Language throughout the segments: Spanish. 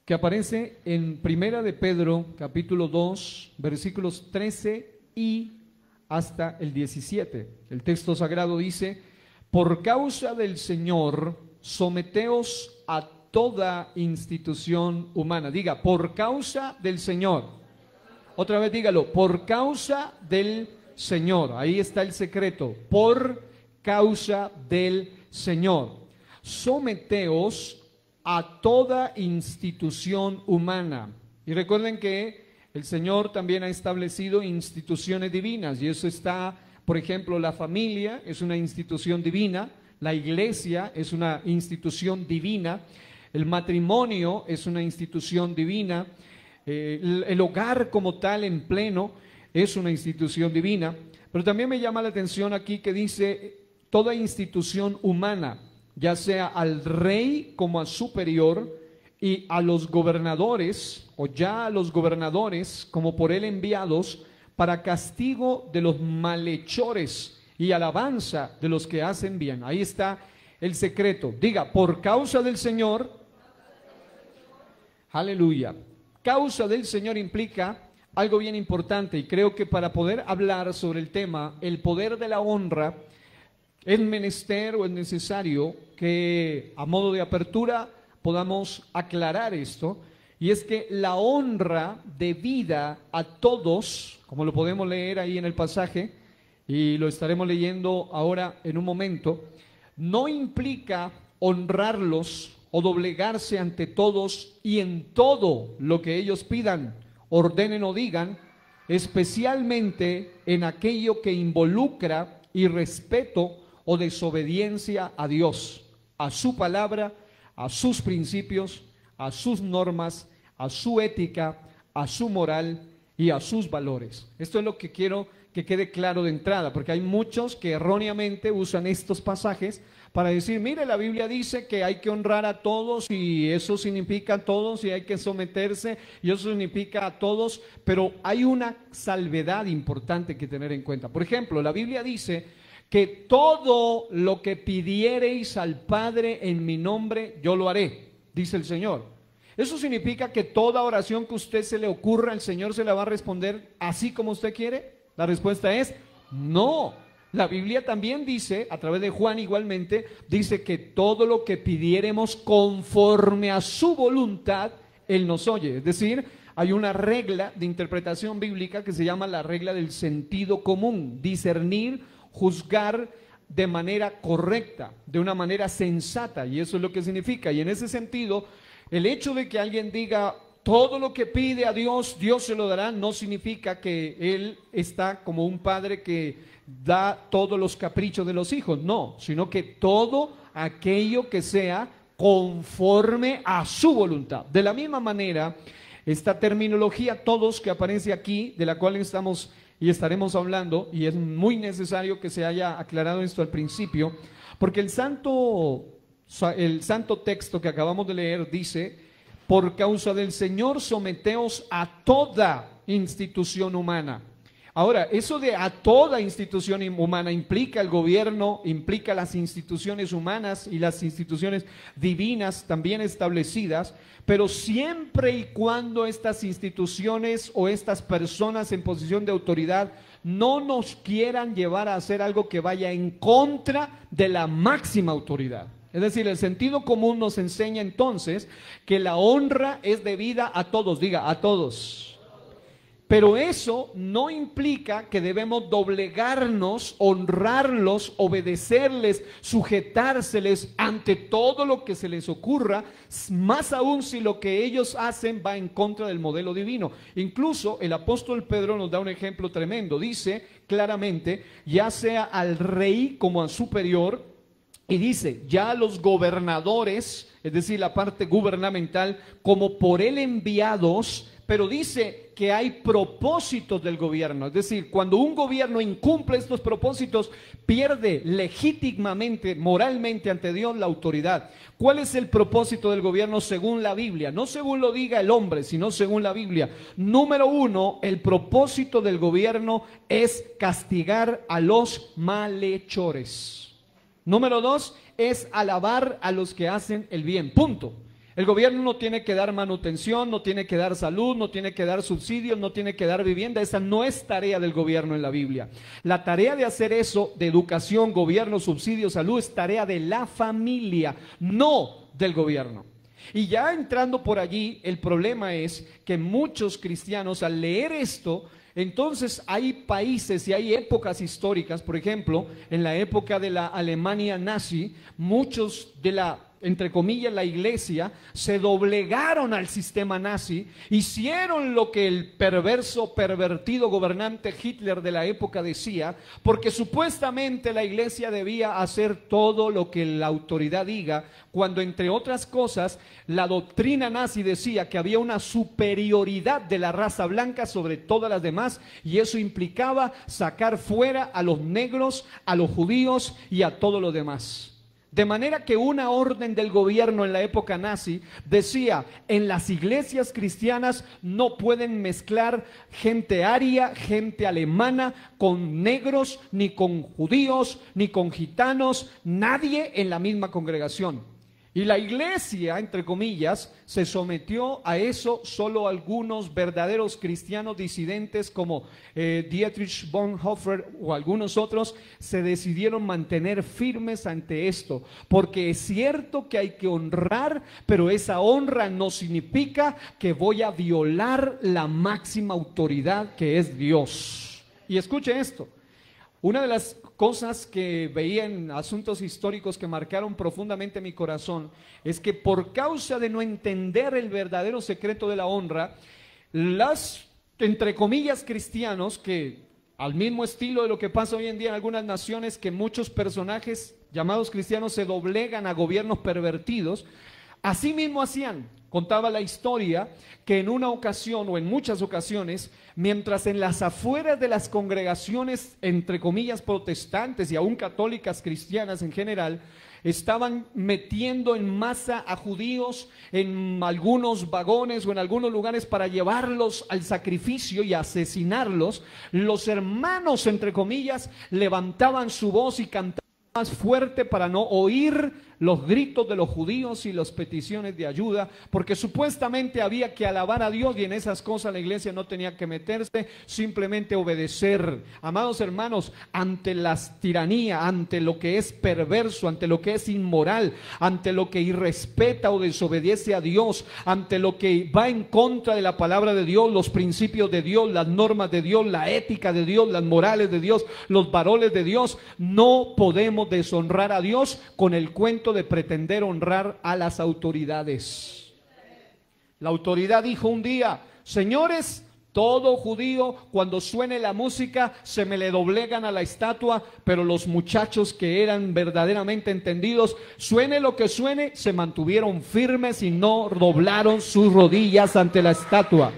que aparece en Primera de Pedro, capítulo 2, versículos 13 y hasta el 17. El texto sagrado dice: por causa del Señor, someteos a toda institución humana. Diga, por causa del Señor. Otra vez dígalo, por causa del Señor. Ahí está el secreto, por causa del Señor. Someteos a toda institución humana. Y recuerden que el Señor también ha establecido instituciones divinas, y eso está, por ejemplo, la familia es una institución divina, la iglesia es una institución divina, el matrimonio es una institución divina, el hogar como tal en pleno es una institución divina. Pero también me llama la atención aquí que dice toda institución humana, ya sea al rey como a superior, y a los gobernadores, o ya a los gobernadores como por él enviados, para castigo de los malhechores y alabanza de los que hacen bien. Ahí está el secreto. Diga, por causa del Señor. Aleluya. Causa del Señor implica algo bien importante, y creo que para poder hablar sobre el tema, el poder de la honra, es menester o es necesario que a modo de apertura podamos aclarar esto, y es que la honra debida a todos, como lo podemos leer ahí en el pasaje, y lo estaremos leyendo ahora en un momento, no implica honrarlos o doblegarse ante todos y en todo lo que ellos pidan, ordenen o digan, especialmente en aquello que involucra irrespeto o desobediencia a Dios, a su palabra, a sus principios, a sus normas, a su ética, a su moral y a sus valores. Esto es lo que quiero que quede claro de entrada, porque hay muchos que erróneamente usan estos pasajes para decir, mire, la Biblia dice que hay que honrar a todos y eso significa a todos, y hay que someterse y eso significa a todos, pero hay una salvedad importante que tener en cuenta. Por ejemplo, la Biblia dice que todo lo que pidiereis al Padre en mi nombre, yo lo haré, dice el Señor. ¿Eso significa que toda oración que a usted se le ocurra, el Señor se la va a responder así como usted quiere? La respuesta es no. La Biblia también dice, a través de Juan igualmente, dice que todo lo que pidiéremos conforme a su voluntad, Él nos oye. Es decir, hay una regla de interpretación bíblica que se llama la regla del sentido común, discernir, juzgar de manera correcta, de una manera sensata, y eso es lo que significa. Y en ese sentido, el hecho de que alguien diga todo lo que pide a Dios, Dios se lo dará, no significa que Él está como un padre que da todos los caprichos de los hijos, no, sino que todo aquello que sea conforme a su voluntad. De la misma manera, esta terminología todos que aparece aquí, de la cual estamos y estaremos hablando, y es muy necesario que se haya aclarado esto al principio, porque el santo texto que acabamos de leer dice: por causa del Señor someteos a toda institución humana. Ahora, eso de a toda institución humana implica el gobierno, implica las instituciones humanas y las instituciones divinas también establecidas, pero siempre y cuando estas instituciones o estas personas en posición de autoridad no nos quieran llevar a hacer algo que vaya en contra de la máxima autoridad. Es decir, el sentido común nos enseña entonces que la honra es debida a todos, diga, a todos. Pero eso no implica que debemos doblegarnos, honrarlos, obedecerles, sujetárseles ante todo lo que se les ocurra, más aún si lo que ellos hacen va en contra del modelo divino. Incluso el apóstol Pedro nos da un ejemplo tremendo. Dice claramente, ya sea al rey como al superior, y dice, ya a los gobernadores, es decir, la parte gubernamental, como por él enviados, pero dice que hay propósitos del gobierno. Es decir, cuando un gobierno incumple estos propósitos, pierde legítimamente, moralmente ante Dios la autoridad. ¿Cuál es el propósito del gobierno según la Biblia? No según lo diga el hombre, sino según la Biblia. Número uno, el propósito del gobierno es castigar a los malhechores. Número dos, es alabar a los que hacen el bien, punto. El gobierno no tiene que dar manutención, no tiene que dar salud, no tiene que dar subsidios, no tiene que dar vivienda. Esa no es tarea del gobierno en la Biblia. La tarea de hacer eso, de educación, gobierno, subsidio, salud, es tarea de la familia, no del gobierno. Y ya entrando por allí, el problema es que muchos cristianos al leer esto, entonces hay países y hay épocas históricas, por ejemplo, en la época de la Alemania nazi, muchos de la, entre comillas, la iglesia, se doblegaron al sistema nazi, hicieron lo que el perverso, pervertido gobernante Hitler de la época decía, porque supuestamente la iglesia debía hacer todo lo que la autoridad diga, cuando entre otras cosas, la doctrina nazi decía que había una superioridad de la raza blanca sobre todas las demás, y eso implicaba sacar fuera a los negros, a los judíos y a todos los demás. De manera que una orden del gobierno en la época nazi decía, en las iglesias cristianas no pueden mezclar gente aria, gente alemana, con negros, ni con judíos, ni con gitanos, nadie en la misma congregación. Y la iglesia, entre comillas, se sometió a eso. Solo algunos verdaderos cristianos disidentes como Dietrich Bonhoeffer o algunos otros se decidieron mantener firmes ante esto. Porque es cierto que hay que honrar, pero esa honra no significa que voy a violar la máxima autoridad que es Dios. Y escuche esto. Una de las cosas que veía en asuntos históricos que marcaron profundamente mi corazón es que por causa de no entender el verdadero secreto de la honra, las, entre comillas, cristianos, que al mismo estilo de lo que pasa hoy en día en algunas naciones, que muchos personajes llamados cristianos se doblegan a gobiernos pervertidos, así mismo hacían. Contaba la historia que en una ocasión o en muchas ocasiones, mientras en las afueras de las congregaciones, entre comillas, protestantes y aún católicas cristianas en general, estaban metiendo en masa a judíos en algunos vagones o en algunos lugares para llevarlos al sacrificio y asesinarlos, los hermanos, entre comillas, levantaban su voz y cantaban más fuerte para no oír los gritos de los judíos y las peticiones de ayuda, porque supuestamente había que alabar a Dios, y en esas cosas la iglesia no tenía que meterse, simplemente obedecer. Amados hermanos, ante la tiranía, ante lo que es perverso, ante lo que es inmoral, ante lo que irrespeta o desobedece a Dios, ante lo que va en contra de la palabra de Dios, los principios de Dios, las normas de Dios, la ética de Dios, las morales de Dios, los valores de Dios, no podemos deshonrar a Dios con el cuento de pretender honrar a las autoridades. La autoridad dijo un día: señores, todo judío cuando suene la música se me le doblegan a la estatua, pero los muchachos que eran verdaderamente entendidos, suene lo que suene, se mantuvieron firmes y no doblaron sus rodillas ante la estatua.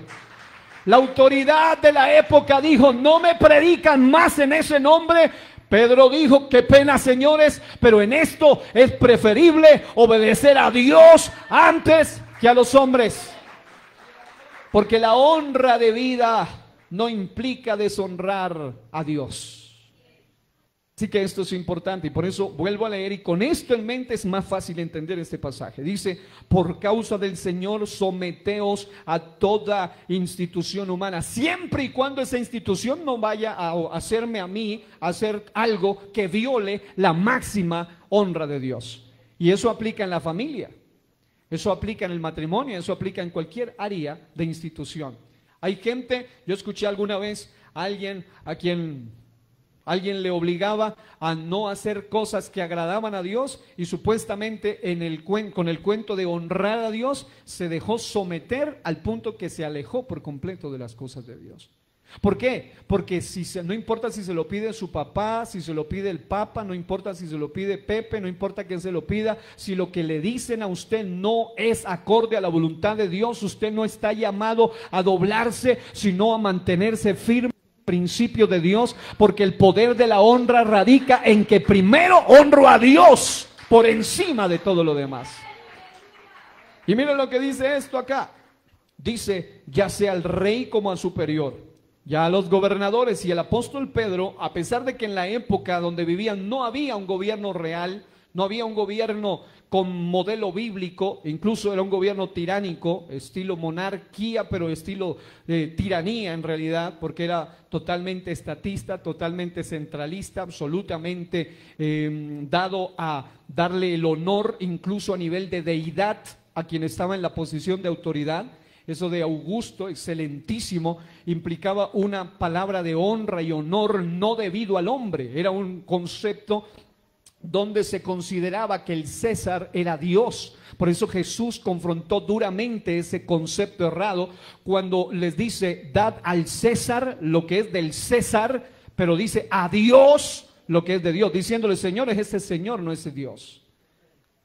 La autoridad de la época dijo: no me predican más en ese nombre. Pedro dijo: qué pena, señores, pero en esto es preferible obedecer a Dios antes que a los hombres. Porque la honra de vida no implica deshonrar a Dios. Así que esto es importante y por eso vuelvo a leer, y con esto en mente es más fácil entender este pasaje. Dice: por causa del Señor someteos a toda institución humana, siempre y cuando esa institución no vaya a hacerme a mí hacer algo que viole la máxima honra de Dios. Y eso aplica en la familia, eso aplica en el matrimonio, eso aplica en cualquier área de institución. Hay gente, yo escuché alguna vez a alguien a quien alguien le obligaba a no hacer cosas que agradaban a Dios, y supuestamente con el cuento de honrar a Dios se dejó someter al punto que se alejó por completo de las cosas de Dios. ¿Por qué? Porque no importa si se lo pide su papá, si se lo pide el papa, no importa si se lo pide Pepe, no importa quién se lo pida, si lo que le dicen a usted no es acorde a la voluntad de Dios, usted no está llamado a doblarse, sino a mantenerse firme principio de Dios, porque el poder de la honra radica en que primero honro a Dios por encima de todo lo demás. Y miren lo que dice esto acá. Dice: ya sea al rey como al superior, ya a los gobernadores. Y el apóstol Pedro, a pesar de que en la época donde vivían no había un gobierno real, no había un gobierno con modelo bíblico, incluso era un gobierno tiránico, estilo monarquía, pero estilo tiranía en realidad, porque era totalmente estatista, totalmente centralista, absolutamente dado a darle el honor incluso a nivel de deidad a quien estaba en la posición de autoridad. Eso de Augusto, excelentísimo, implicaba una palabra de honra y honor no debido al hombre. Era un concepto donde se consideraba que el César era Dios. Por eso Jesús confrontó duramente ese concepto errado cuando les dice, dad al César lo que es del César, pero dice a Dios lo que es de Dios, diciéndole, señores, ese Señor no es Dios.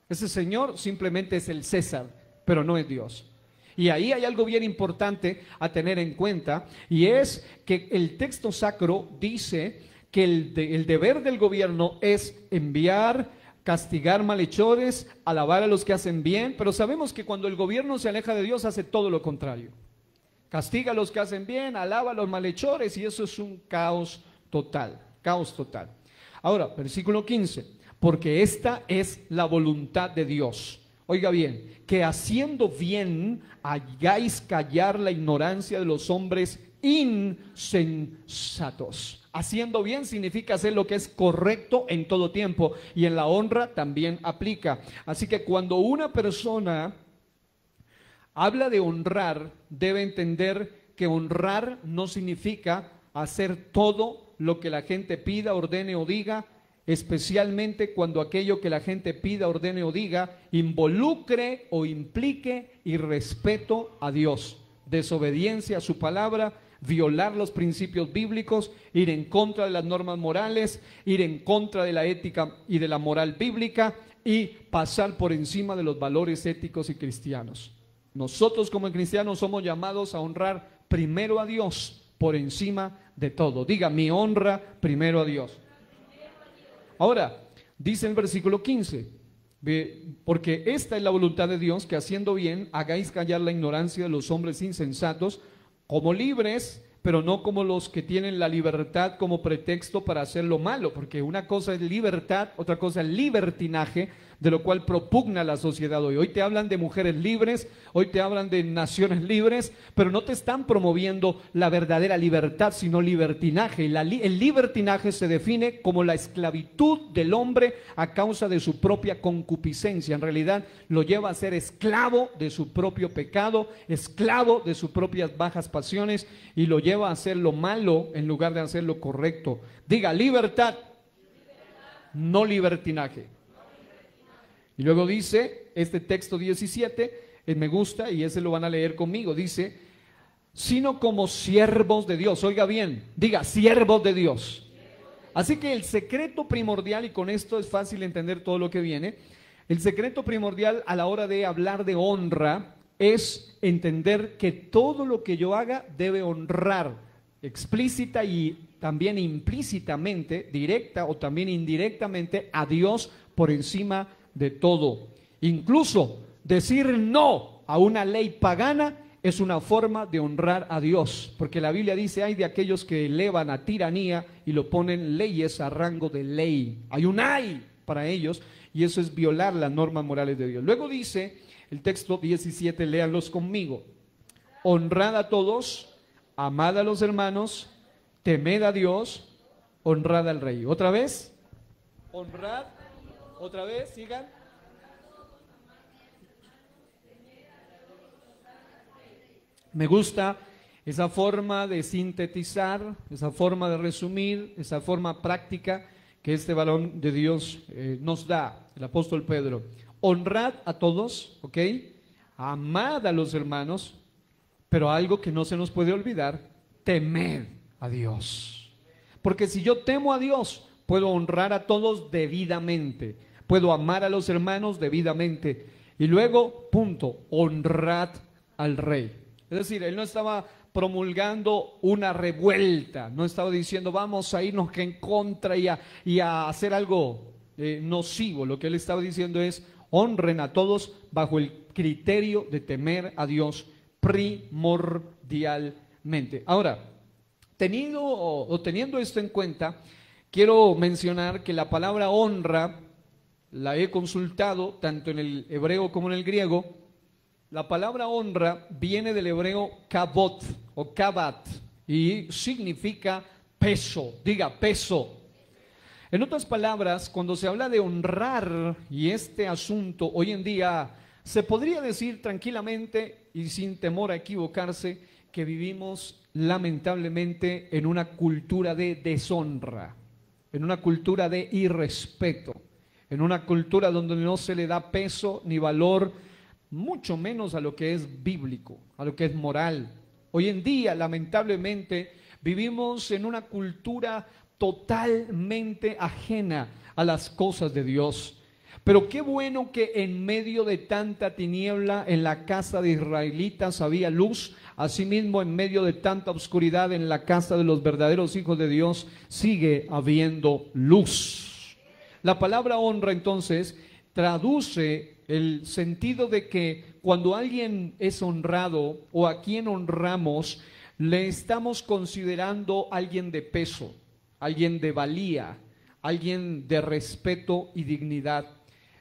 Ese Señor simplemente es el César, pero no es Dios. Y ahí hay algo bien importante a tener en cuenta, y es que el texto sacro dice que el deber del gobierno es enviar, castigar malhechores, alabar a los que hacen bien, pero sabemos que cuando el gobierno se aleja de Dios hace todo lo contrario. Castiga a los que hacen bien, alaba a los malhechores, y eso es un caos total, caos total. Ahora, versículo 15, porque esta es la voluntad de Dios. Oiga bien, que haciendo bien hagáis callar la ignorancia de los hombres insensatos. Haciendo bien significa hacer lo que es correcto en todo tiempo, y en la honra también aplica. Así que cuando una persona habla de honrar, debe entender que honrar no significa hacer todo lo que la gente pida, ordene o diga, especialmente cuando aquello que la gente pida, ordene o diga involucre o implique irrespeto a Dios, desobediencia a su palabra, violar los principios bíblicos, ir en contra de las normas morales, ir en contra de la ética y de la moral bíblica y pasar por encima de los valores éticos y cristianos. Nosotros como cristianos somos llamados a honrar primero a Dios por encima de todo. Diga, mi honra primero a Dios. Ahora, dice el versículo 15, porque esta es la voluntad de Dios, que haciendo bien hagáis callar la ignorancia de los hombres insensatos, como libres, pero no como los que tienen la libertad como pretexto para hacer lo malo, porque una cosa es libertad, otra cosa es libertinaje, de lo cual propugna la sociedad hoy. Hoy te hablan de mujeres libres, hoy te hablan de naciones libres, pero no te están promoviendo la verdadera libertad, sino libertinaje. El libertinaje se define como la esclavitud del hombre a causa de su propia concupiscencia. En realidad lo lleva a ser esclavo de su propio pecado, esclavo de sus propias bajas pasiones, y lo lleva a hacer lo malo en lugar de hacer lo correcto. Diga, libertad, no libertinaje. Y luego dice, este texto 17, me gusta y ese lo van a leer conmigo, dice, sino como siervos de Dios. Oiga bien, diga, siervos de Dios. Así que el secreto primordial, y con esto es fácil entender todo lo que viene, el secreto primordial a la hora de hablar de honra es entender que todo lo que yo haga debe honrar explícita y también implícitamente, directa o también indirectamente, a Dios por encima de todo. Incluso decir no a una ley pagana es una forma de honrar a Dios, porque la Biblia dice, hay de aquellos que elevan a tiranía y lo ponen leyes a rango de ley. Hay un ay para ellos, y eso es violar las normas morales de Dios. Luego dice el texto 17, léanlos conmigo: honrad a todos, amad a los hermanos, temed a Dios, honrad al rey. Otra vez, honrad. Otra vez, sigan. Me gusta esa forma de sintetizar, esa forma de resumir, esa forma práctica que este varón de Dios nos da, el apóstol Pedro. Honrad a todos, ¿ok? Amad a los hermanos, pero algo que no se nos puede olvidar, temed a Dios. Porque si yo temo a Dios, puedo honrar a todos debidamente, puedo amar a los hermanos debidamente. Y luego, punto, honrad al rey. Es decir, él no estaba promulgando una revuelta, no estaba diciendo vamos a irnos en contra y a hacer algo nocivo. Lo que él estaba diciendo es honren a todos bajo el criterio de temer a Dios primordialmente. Ahora, teniendo esto en cuenta, quiero mencionar que la palabra honra la he consultado tanto en el hebreo como en el griego. La palabra honra viene del hebreo kabot o kabat y significa peso. Diga, peso. En otras palabras, cuando se habla de honrar y este asunto hoy en día, se podría decir tranquilamente y sin temor a equivocarse que vivimos lamentablemente en una cultura de deshonra, en una cultura de irrespeto, en una cultura donde no se le da peso ni valor, mucho menos a lo que es bíblico, a lo que es moral. Hoy en día, lamentablemente, vivimos en una cultura totalmente ajena a las cosas de Dios. Pero qué bueno que en medio de tanta tiniebla en la casa de israelitas había luz, asimismo en medio de tanta oscuridad en la casa de los verdaderos hijos de Dios sigue habiendo luz. La palabra honra entonces traduce el sentido de que cuando alguien es honrado o a quien honramos, le estamos considerando alguien de peso, alguien de valía, alguien de respeto y dignidad.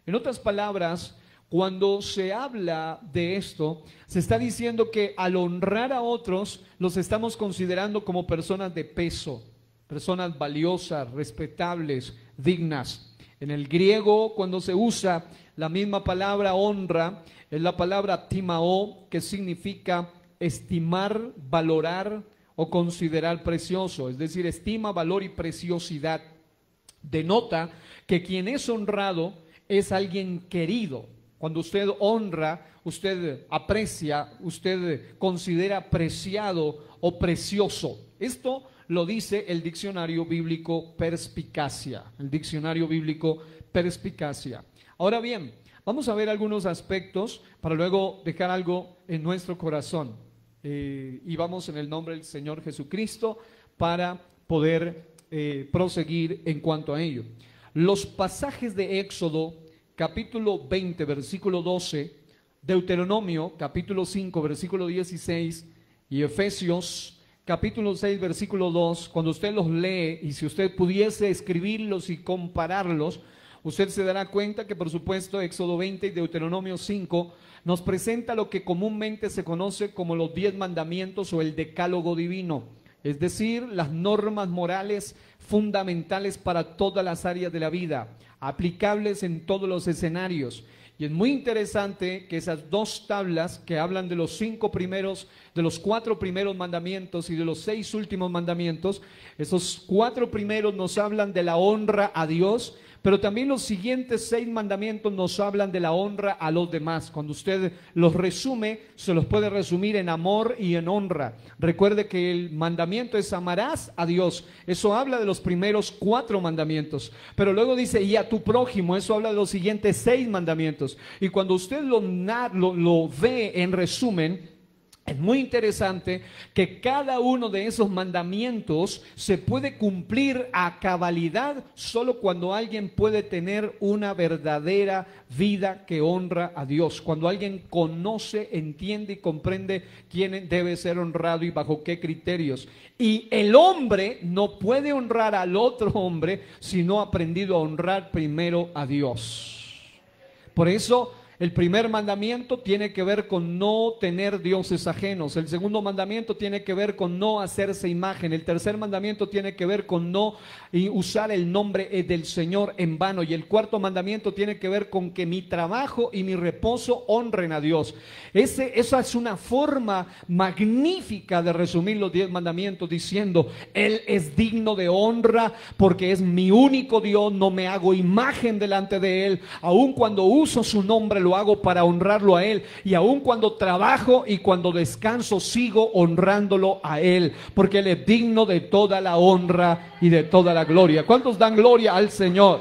En otras palabras, cuando se habla de esto, se está diciendo que al honrar a otros, los estamos considerando como personas de peso, personas valiosas, respetables, dignas. En el griego, cuando se usa la misma palabra honra, es la palabra timao, que significa estimar, valorar o considerar precioso, es decir, estima, valor y preciosidad. Denota que quien es honrado es alguien querido. Cuando usted honra, usted aprecia, usted considera preciado o precioso. Esto lo dice el diccionario bíblico Perspicacia, el diccionario bíblico Perspicacia. Ahora bien, vamos a ver algunos aspectos para luego dejar algo en nuestro corazón. Y vamos en el nombre del Señor Jesucristo para poder proseguir en cuanto a ello. Los pasajes de Éxodo capítulo 20 versículo 12, Deuteronomio capítulo 5 versículo 16 y Efesios capítulo 6 versículo 2, cuando usted los lee y si usted pudiese escribirlos y compararlos, usted se dará cuenta que por supuesto Éxodo 20 y Deuteronomio 5 nos presenta lo que comúnmente se conoce como los 10 mandamientos o el decálogo divino, es decir, las normas morales fundamentales para todas las áreas de la vida, aplicables en todos los escenarios. Y es muy interesante que esas dos tablas que hablan de los 5 primeros, de los 4 primeros mandamientos y de los 6 últimos mandamientos, esos 4 primeros nos hablan de la honra a Dios, pero también los siguientes 6 mandamientos nos hablan de la honra a los demás. Cuando usted los resume, se los puede resumir en amor y en honra. Recuerde que el mandamiento es amarás a Dios. Eso habla de los primeros 4 mandamientos. Pero luego dice, y a tu prójimo. Eso habla de los siguientes 6 mandamientos. Y cuando usted lo ve en resumen, es muy interesante que cada uno de esos mandamientos se puede cumplir a cabalidad solo cuando alguien puede tener una verdadera vida que honra a Dios. Cuando alguien conoce, entiende y comprende quién debe ser honrado y bajo qué criterios. Y el hombre no puede honrar al otro hombre si no ha aprendido a honrar primero a Dios. Por eso el primer mandamiento tiene que ver con no tener dioses ajenos. El segundo mandamiento tiene que ver con no hacerse imagen. El tercer mandamiento tiene que ver con no usar el nombre del Señor en vano. Y el cuarto mandamiento tiene que ver con que mi trabajo y mi reposo honren a Dios. Esa es una forma magnífica de resumir los 10 mandamientos diciendo, Él es digno de honra porque es mi único Dios, no me hago imagen delante de Él. Aun cuando uso su nombre, lo hago para honrarlo a Él, y aun cuando trabajo y cuando descanso sigo honrándolo a Él, porque Él es digno de toda la honra y de toda la gloria. ¿Cuántos dan gloria al Señor?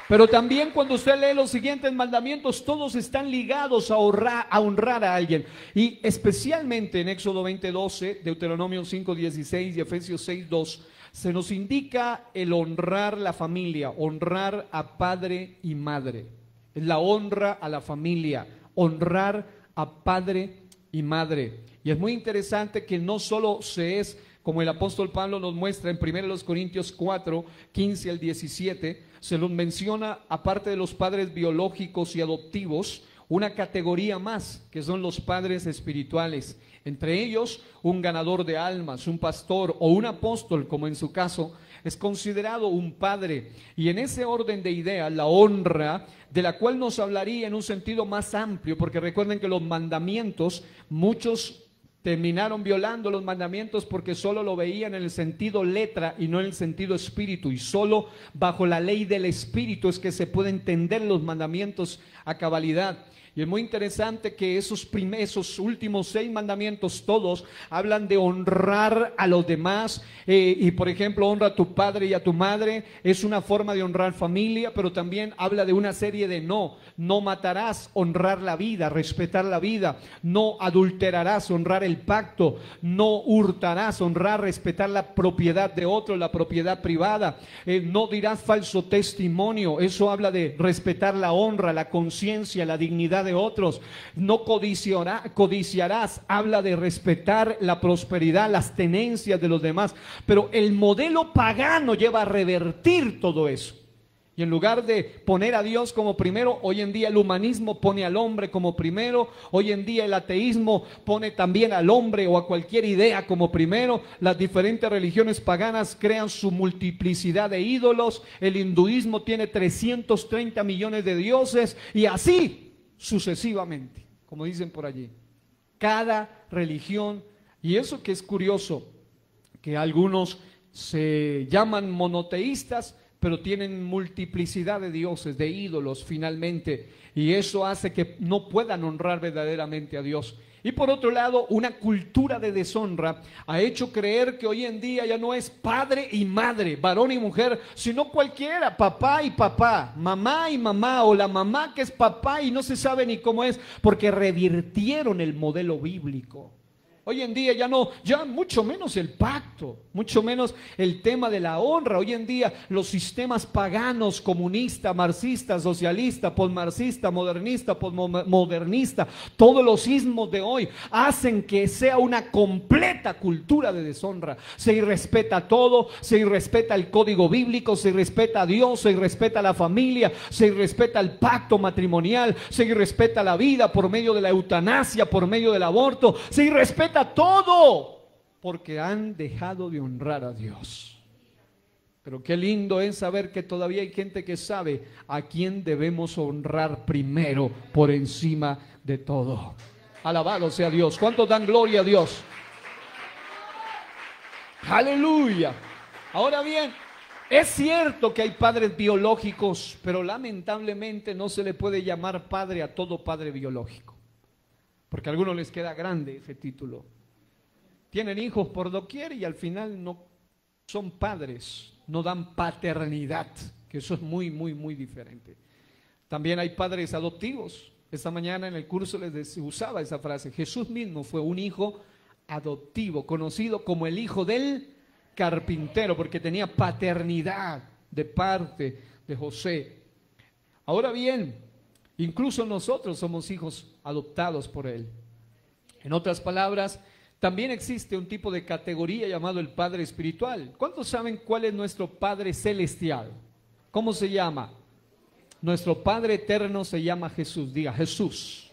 Pero también cuando usted lee los siguientes mandamientos, todos están ligados a honrar a alguien, y especialmente en Éxodo 20:12, Deuteronomio 5:16 y Efesios 6:2 se nos indica el honrar la familia, honrar a padre y madre. Es la honra a la familia, honrar a padre y madre. Y es muy interesante que no solo se es como el apóstol Pablo nos muestra en 1 Corintios 4, 15 al 17, se nos menciona, aparte de los padres biológicos y adoptivos, una categoría más, que son los padres espirituales. Entre ellos, un ganador de almas, un pastor o un apóstol, como en su caso, es considerado un padre. Y en ese orden de ideas, la honra, de la cual nos hablaría en un sentido más amplio, porque recuerden que los mandamientos, muchos terminaron violando los mandamientos porque solo lo veían en el sentido letra y no en el sentido espíritu, y solo bajo la ley del espíritu es que se puede entender los mandamientos a cabalidad. Y es muy interesante que esos últimos 6 mandamientos todos hablan de honrar a los demás, y por ejemplo, honra a tu padre y a tu madre, es una forma de honrar familia, pero también habla de una serie de no matarás, honrar la vida, respetar la vida, no adulterarás, honrar el pacto, no hurtarás, honrar, respetar la propiedad de otro, la propiedad privada, no dirás falso testimonio, eso habla de respetar la honra, la conciencia, la dignidad de otros, no codiciarás, habla de respetar la prosperidad, las tenencias de los demás, pero el modelo pagano lleva a revertir todo eso. Y en lugar de poner a Dios como primero, hoy en día el humanismo pone al hombre como primero, hoy en día el ateísmo pone también al hombre o a cualquier idea como primero, las diferentes religiones paganas crean su multiplicidad de ídolos, el hinduismo tiene 330 millones de dioses y así sucesivamente, como dicen por allí. Cada religión, y eso que es curioso, que algunos se llaman monoteístas, pero tienen multiplicidad de dioses, de ídolos finalmente, y eso hace que no puedan honrar verdaderamente a Dios. Y por otro lado, una cultura de deshonra ha hecho creer que hoy en día ya no es padre y madre, varón y mujer, sino cualquiera, papá y papá, mamá y mamá, o la mamá que es papá y no se sabe ni cómo es, porque revirtieron el modelo bíblico. Hoy en día ya mucho menos el pacto, mucho menos el tema de la honra. Hoy en día los sistemas paganos, comunista, marxista, socialista, posmarxista, modernista, posmodernista, todos los ismos de hoy hacen que sea una completa cultura de deshonra. Se irrespeta todo, se irrespeta el código bíblico, se irrespeta a Dios, se irrespeta la familia, se irrespeta el pacto matrimonial, se irrespeta la vida por medio de la eutanasia, por medio del aborto, se irrespeta todo, porque han dejado de honrar a Dios. Pero qué lindo es saber que todavía hay gente que sabe a quién debemos honrar primero por encima de todo. Alabado sea Dios. ¿Cuántos dan gloria a Dios? Aleluya. Ahora bien, es cierto que hay padres biológicos, pero lamentablemente no se le puede llamar padre a todo padre biológico, porque a algunos les queda grande ese título. Tienen hijos por doquier y al final no son padres, no dan paternidad, que eso es muy, muy, muy diferente. También hay padres adoptivos. Esta mañana en el curso les usaba esa frase. Jesús mismo fue un hijo adoptivo, conocido como el hijo del carpintero, porque tenía paternidad de parte de José. Ahora bien, incluso nosotros somos hijos adoptados por Él. En otras palabras, también existe un tipo de categoría llamado el Padre Espiritual. ¿Cuántos saben cuál es nuestro Padre Celestial? ¿Cómo se llama? Nuestro Padre Eterno se llama Jesús. Diga, Jesús.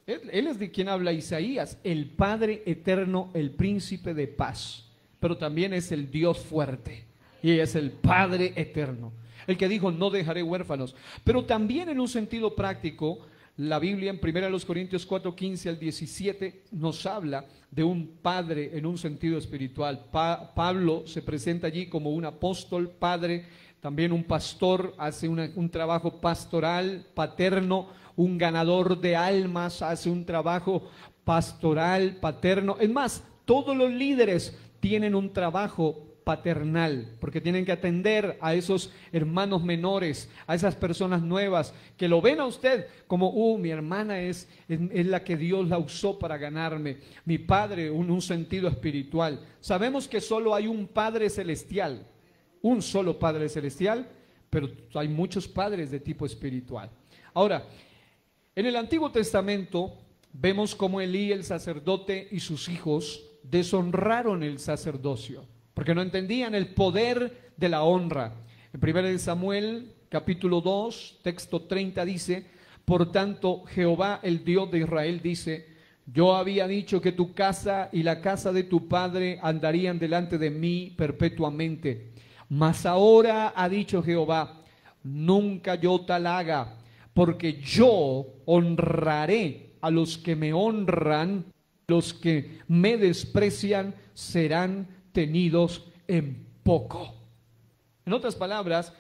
Él es de quien habla Isaías, el Padre Eterno, el Príncipe de Paz. Pero también es el Dios fuerte y es el Padre Eterno. El que dijo, no dejaré huérfanos. Pero también en un sentido práctico, la Biblia en 1 Corintios 4, 15 al 17 nos habla de un padre en un sentido espiritual. Pablo se presenta allí como un apóstol, padre, también un pastor, hace un trabajo pastoral, paterno, un ganador de almas, hace un trabajo pastoral, paterno. Es más, todos los líderes tienen un trabajo paternal, porque tienen que atender a esos hermanos menores, a esas personas nuevas que lo ven a usted como, mi hermana es la que Dios la usó para ganarme, mi padre, un sentido espiritual. Sabemos que solo hay un Padre Celestial, un solo Padre Celestial, pero hay muchos padres de tipo espiritual. Ahora, en el Antiguo Testamento vemos cómo Elí, el sacerdote, y sus hijos deshonraron el sacerdocio, porque no entendían el poder de la honra. En 1 Samuel, capítulo 2, texto 30 dice: por tanto, Jehová, el Dios de Israel, dice: yo había dicho que tu casa y la casa de tu padre andarían delante de mí perpetuamente. Mas ahora ha dicho Jehová: nunca yo tal haga, porque yo honraré a los que me honran, los que me desprecian serán tenidos en poco. En otras palabras,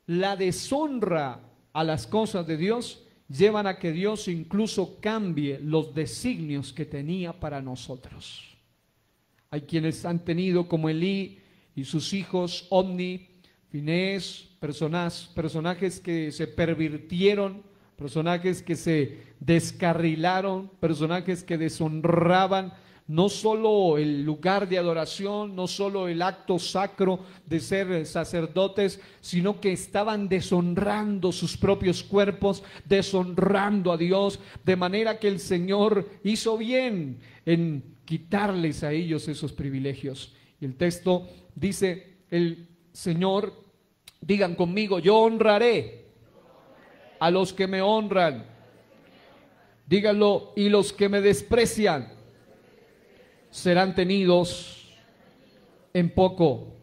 la deshonra a las cosas de Dios llevan a que Dios incluso cambie los designios que tenía para nosotros. Hay quienes han tenido, como Elí y sus hijos, Omni, Finés, personajes que se pervirtieron, personajes que se descarrilaron, personajes que deshonraban no solo el lugar de adoración, no solo el acto sacro de ser sacerdotes, sino que estaban deshonrando sus propios cuerpos, deshonrando a Dios, de manera que el Señor hizo bien en quitarles a ellos esos privilegios. Y el texto dice, el Señor, digan conmigo: yo honraré a los que me honran. Díganlo: y los que me desprecian serán tenidos en poco.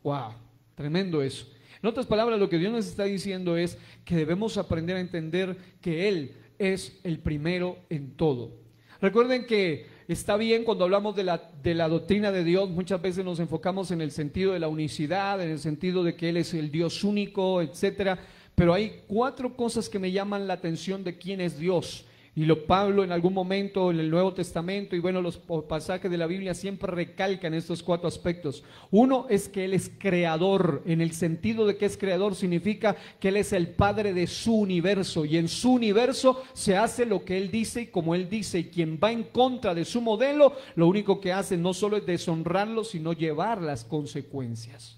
Wow, tremendo eso. En otras palabras, lo que Dios nos está diciendo es que debemos aprender a entender que Él es el primero en todo. Recuerden que está bien cuando hablamos de la doctrina de Dios, muchas veces nos enfocamos en el sentido de la unicidad, en el sentido de que Él es el Dios único, etcétera. Pero hay 4 cosas que me llaman la atención de quién es Dios. Y Pablo en algún momento en el Nuevo Testamento, y bueno, los pasajes de la Biblia siempre recalcan estos 4 aspectos. Uno es que Él es creador. En el sentido de que es creador significa que Él es el padre de su universo, y en su universo se hace lo que Él dice y como Él dice, y quien va en contra de su modelo, lo único que hace no solo es deshonrarlo, sino llevar las consecuencias.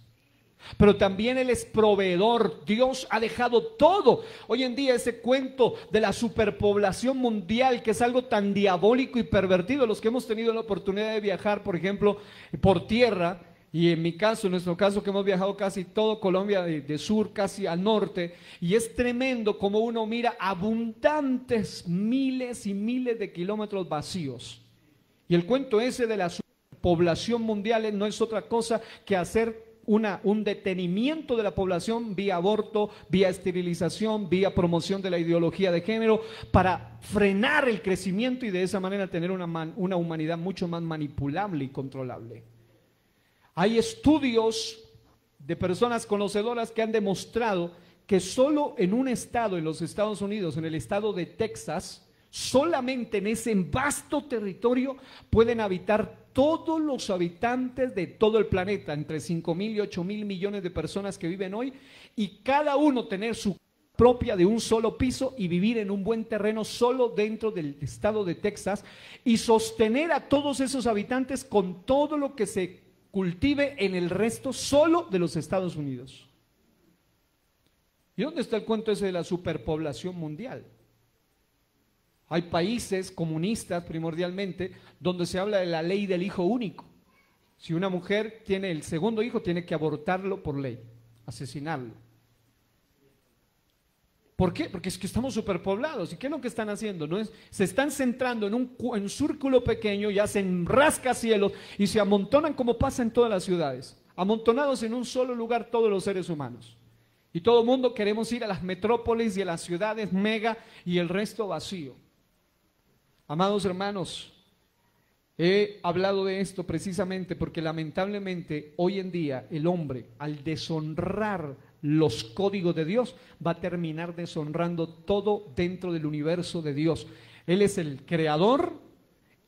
Pero también Él es proveedor. Dios ha dejado todo. Hoy en día ese cuento de la superpoblación mundial, que es algo tan diabólico y pervertido, los que hemos tenido la oportunidad de viajar, por ejemplo, por tierra, y en mi caso, en nuestro caso, que hemos viajado casi todo Colombia, de sur casi al norte, y es tremendo como uno mira abundantes miles y miles de kilómetros vacíos. Y el cuento ese de la superpoblación mundial no es otra cosa que hacer un detenimiento de la población vía aborto, vía esterilización, vía promoción de la ideología de género, para frenar el crecimiento y de esa manera tener una humanidad mucho más manipulable y controlable. Hay estudios de personas conocedoras que han demostrado que solo en un estado en los Estados Unidos, en el estado de Texas, solamente en ese vasto territorio pueden habitar todos los habitantes de todo el planeta, entre 5,000 y 8,000 millones de personas que viven hoy, y cada uno tener su propia de un solo piso y vivir en un buen terreno solo dentro del estado de Texas, y sostener a todos esos habitantes con todo lo que se cultive en el resto solo de los Estados Unidos. ¿Y dónde está el cuento ese de la superpoblación mundial? Hay países comunistas primordialmente donde se habla de la ley del hijo único. Si una mujer tiene el segundo hijo, tiene que abortarlo por ley, asesinarlo. ¿Por qué? Porque es que estamos superpoblados. ¿Y qué es lo que están haciendo? Se están centrando en un círculo pequeño y hacen rascacielos y se amontonan como pasa en todas las ciudades. Amontonados en un solo lugar todos los seres humanos. Y todo el mundo queremos ir a las metrópolis y a las ciudades mega y el resto vacío. Amados hermanos, he hablado de esto precisamente porque lamentablemente hoy en día el hombre, al deshonrar los códigos de Dios, va a terminar deshonrando todo dentro del universo de Dios. Él es el creador,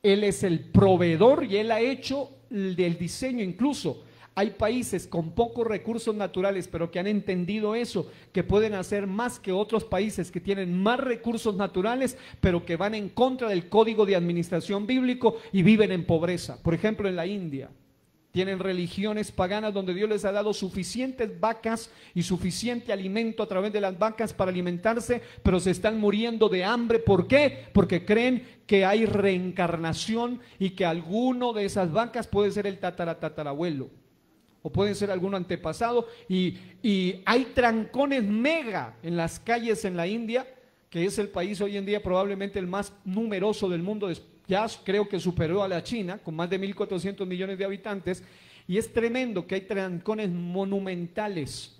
Él es el proveedor y Él ha hecho el diseño. Incluso hay países con pocos recursos naturales, pero que han entendido eso, que pueden hacer más que otros países que tienen más recursos naturales, pero que van en contra del código de administración bíblico y viven en pobreza. Por ejemplo, en la India. Tienen religiones paganas donde Dios les ha dado suficientes vacas y suficiente alimento a través de las vacas para alimentarse, pero se están muriendo de hambre. ¿Por qué? Porque creen que hay reencarnación y que alguno de esas vacas puede ser el tatarabuelo o puede ser algún antepasado. Y hay trancones mega en las calles en la India, que es el país hoy en día probablemente el más numeroso del mundo. Ya creo que superó a la China, con más de 1.400 millones de habitantes, y es tremendo que hay trancones monumentales.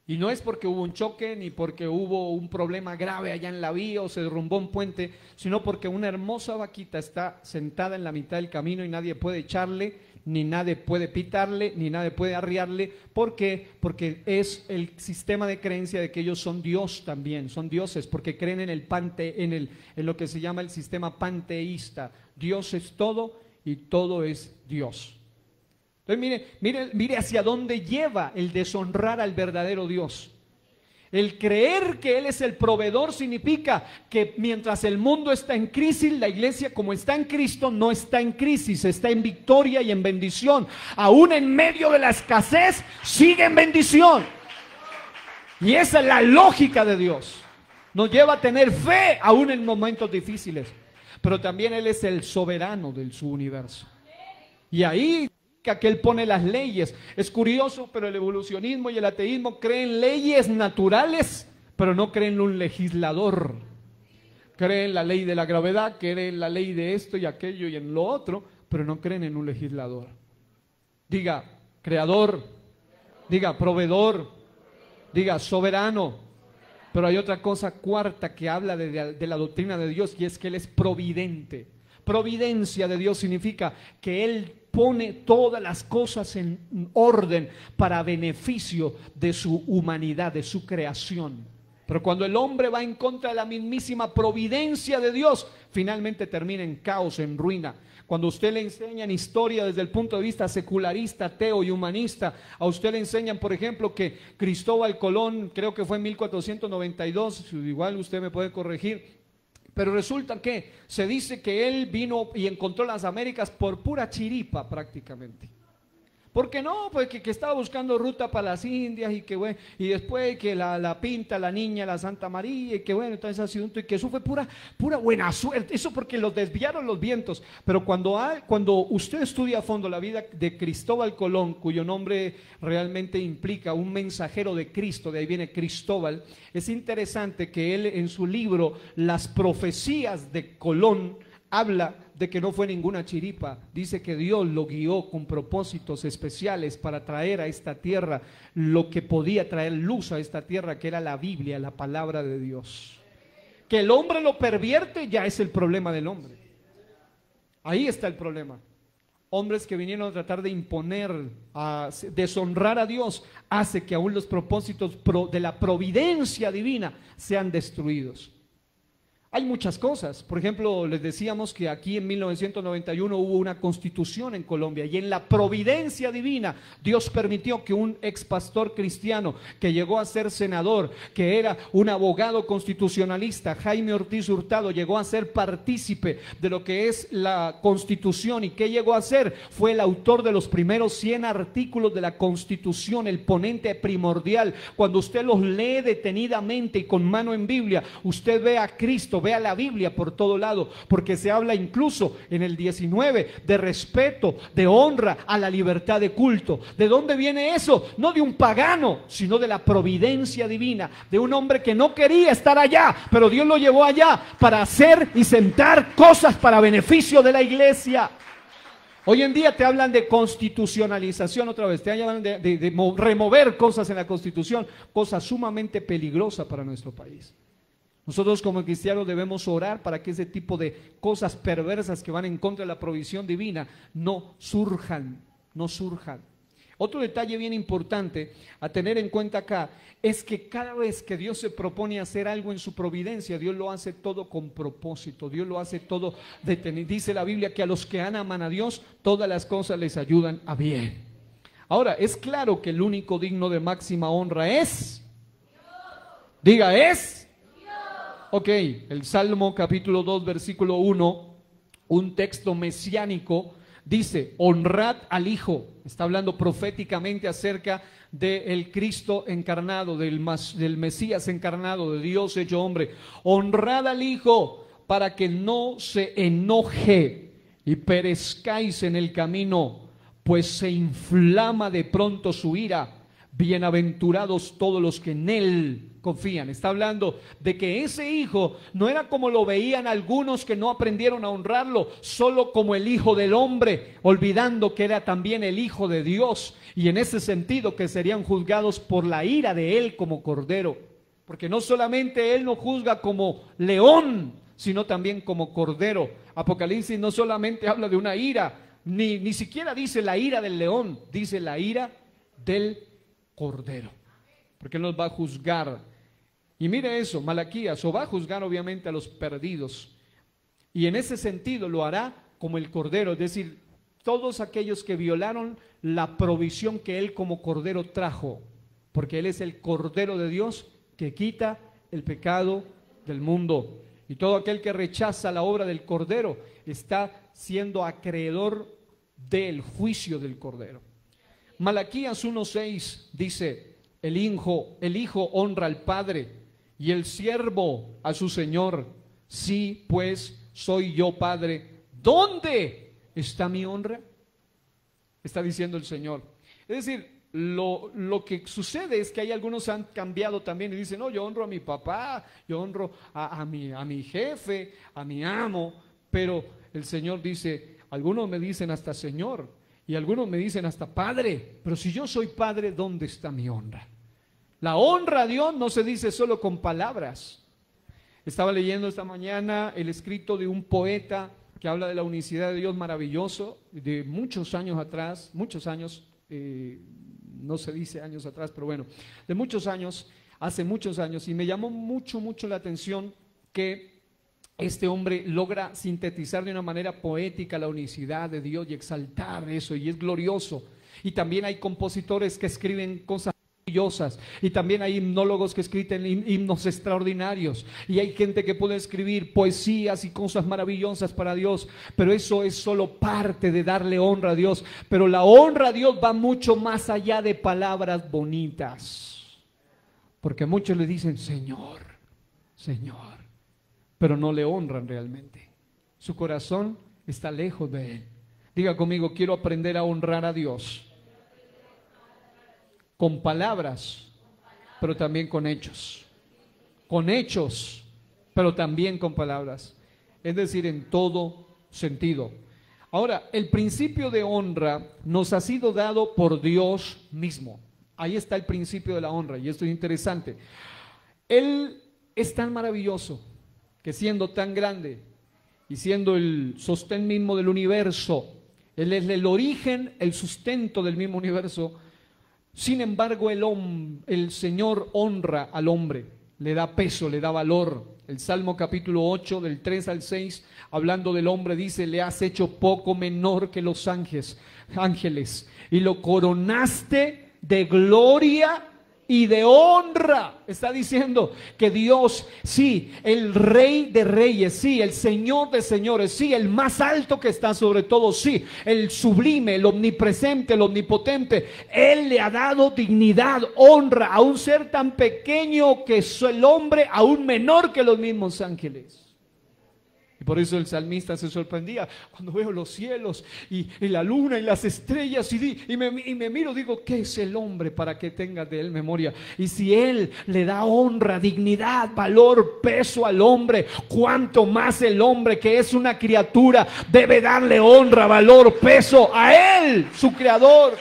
Y no es porque hubo un choque, ni porque hubo un problema grave allá en la vía o se derrumbó un puente, sino porque una hermosa vaquita está sentada en la mitad del camino y nadie puede echarle, ni nadie puede pitarle, ni nadie puede arriarle. ¿Por qué? Porque es el sistema de creencia de que ellos son Dios también, son dioses, porque creen en en lo que se llama el sistema panteísta. Dios es todo y todo es Dios. Entonces mire hacia dónde lleva el deshonrar al verdadero Dios. El creer que Él es el proveedor significa que mientras el mundo está en crisis, la iglesia, como está en Cristo, no está en crisis, está en victoria y en bendición. Aún en medio de la escasez, sigue en bendición. Y esa es la lógica de Dios. Nos lleva a tener fe aún en momentos difíciles. Pero también Él es el soberano de su universo. Y ahí que Él pone las leyes. Es curioso, pero el evolucionismo y el ateísmo creen leyes naturales, pero no creen en un legislador. Creen la ley de la gravedad, creen la ley de esto y aquello y en lo otro, pero no creen en un legislador. Diga creador, diga proveedor, diga soberano. Pero hay otra cosa cuarta que habla de la doctrina de Dios, y es que Él es providente. Providencia de Dios significa que Él pone todas las cosas en orden para beneficio de su humanidad, de su creación. Pero cuando el hombre va en contra de la mismísima providencia de Dios, finalmente termina en caos, en ruina. Cuando usted le enseñan historia desde el punto de vista secularista, ateo y humanista, a usted le enseñan, por ejemplo, que Cristóbal Colón, creo que fue en 1492, igual usted me puede corregir, pero resulta que se dice que él vino y encontró las Américas por pura chiripa prácticamente. ¿Por qué no? Pues que estaba buscando ruta para las Indias y que bueno, y después que la Pinta, la Niña, la Santa María, y que bueno, todo ese asunto, y que eso fue pura buena suerte. Eso porque los desviaron los vientos. Pero cuando usted estudia a fondo la vida de Cristóbal Colón, cuyo nombre realmente implica un mensajero de Cristo, de ahí viene Cristóbal, es interesante que él en su libro Las profecías de Colón habla de que no fue ninguna chiripa. Dice que Dios lo guió con propósitos especiales para traer a esta tierra lo que podía traer luz a esta tierra, que era la Biblia, la palabra de Dios. Que el hombre lo pervierte ya es el problema del hombre. Ahí está el problema. Hombres que vinieron a tratar de imponer, a deshonrar a Dios, hace que aún los propósitos de la providencia divina sean destruidos. Hay muchas cosas. Por ejemplo, les decíamos que aquí en 1991 hubo una constitución en Colombia, y en la providencia divina Dios permitió que un ex pastor cristiano que llegó a ser senador, que era un abogado constitucionalista, Jaime Ortiz Hurtado, llegó a ser partícipe de lo que es la Constitución. ¿Y qué llegó a ser? Fue el autor de los primeros 100 artículos de la Constitución, el ponente primordial. Cuando usted los lee detenidamente y con mano en Biblia, usted ve a Cristo, vea la Biblia por todo lado, porque se habla incluso en el 19 de respeto, de honra a la libertad de culto. ¿De dónde viene eso? No de un pagano, sino de la providencia divina, de un hombre que no quería estar allá, pero Dios lo llevó allá para hacer y sentar cosas para beneficio de la iglesia. Hoy en día te hablan de constitucionalización otra vez, te hablan de remover cosas en la Constitución, cosa sumamente peligrosa para nuestro país. Nosotros como cristianos debemos orar para que ese tipo de cosas perversas que van en contra de la provisión divina no surjan. Otro detalle bien importante a tener en cuenta acá es que cada vez que Dios se propone hacer algo en su providencia, Dios lo hace todo con propósito, Dios lo hace todo dice la Biblia que a los que aman a Dios todas las cosas les ayudan a bien. Ahora, es claro que el único digno de máxima honra es Dios. Es ok, el Salmo capítulo 2 versículo 1, un texto mesiánico, dice, honrad al Hijo. Está hablando proféticamente acerca del Cristo encarnado, del Mesías encarnado, de Dios hecho hombre. Honrad al Hijo para que no se enoje y perezcáis en el camino, pues se inflama de pronto su ira. Bienaventurados todos los que en Él confían. Está hablando de que ese hijo no era como lo veían algunos que no aprendieron a honrarlo, solo como el hijo del hombre, olvidando que era también el hijo de Dios, y en ese sentido que serían juzgados por la ira de Él como cordero, porque no solamente Él nos juzga como león, sino también como cordero. Apocalipsis no solamente habla de una ira, ni siquiera dice la ira del león, dice la ira del cordero, porque Él nos va a juzgar. Y mire eso, Malaquías o va a juzgar obviamente a los perdidos, y en ese sentido lo hará como el cordero, es decir, todos aquellos que violaron la provisión que Él como cordero trajo, porque Él es el cordero de Dios que quita el pecado del mundo. Y todo aquel que rechaza la obra del cordero está siendo acreedor del juicio del cordero. Malaquías 1:6 dice, el hijo honra al padre y el siervo a su señor. Sí, pues soy yo padre, ¿dónde está mi honra? Está diciendo el Señor. Es decir, lo que sucede es que hay algunos han cambiado también y dicen, no, yo honro a mi papá, yo honro a mi jefe, a mi amo, pero el Señor dice, algunos me dicen hasta Señor y algunos me dicen hasta Padre, pero si yo soy Padre, ¿dónde está mi honra? La honra a Dios no se dice solo con palabras. Estaba leyendo esta mañana el escrito de un poeta que habla de la unicidad de Dios maravilloso, de muchos años atrás, no se dice años atrás, pero bueno, de muchos años, hace muchos años, y me llamó mucho la atención que este hombre logra sintetizar de una manera poética la unicidad de Dios y exaltar eso, y es glorioso. Y también hay compositores que escriben cosas maravillosas, y también hay himnólogos que escriben himnos extraordinarios, y hay gente que puede escribir poesías y cosas maravillosas para Dios, pero eso es solo parte de darle honra a Dios. Pero la honra a Dios va mucho más allá de palabras bonitas, porque muchos le dicen Señor, Señor, pero no le honran realmente. Su corazón está lejos de Él. Diga conmigo, quiero aprender a honrar a Dios con palabras, pero también con hechos. Con hechos, pero también con palabras. Es decir, en todo sentido. Ahora, el principio de honra nos ha sido dado por Dios mismo. Ahí está el principio de la honra, y esto es interesante. Él es tan maravilloso que siendo tan grande y siendo el sostén mismo del universo, Él es el origen, el sustento del mismo universo. Sin embargo, el Señor honra al hombre, le da peso, le da valor. El Salmo capítulo 8, del 3 al 6, hablando del hombre, dice, le has hecho poco menor que los ángeles, y lo coronaste de gloria y de honra. Está diciendo que Dios, sí, el Rey de reyes, sí, el Señor de señores, sí, el más alto que está sobre todo, sí, el sublime, el omnipresente, el omnipotente, Él le ha dado dignidad, honra a un ser tan pequeño que es el hombre, aún menor que los mismos ángeles. Y por eso el salmista se sorprendía cuando veo los cielos y la luna y las estrellas y me miro, digo, ¿qué es el hombre para que tenga de él memoria? Y si Él le da honra, dignidad, valor, peso al hombre, cuánto más el hombre, que es una criatura, debe darle honra, valor, peso a Él, su creador.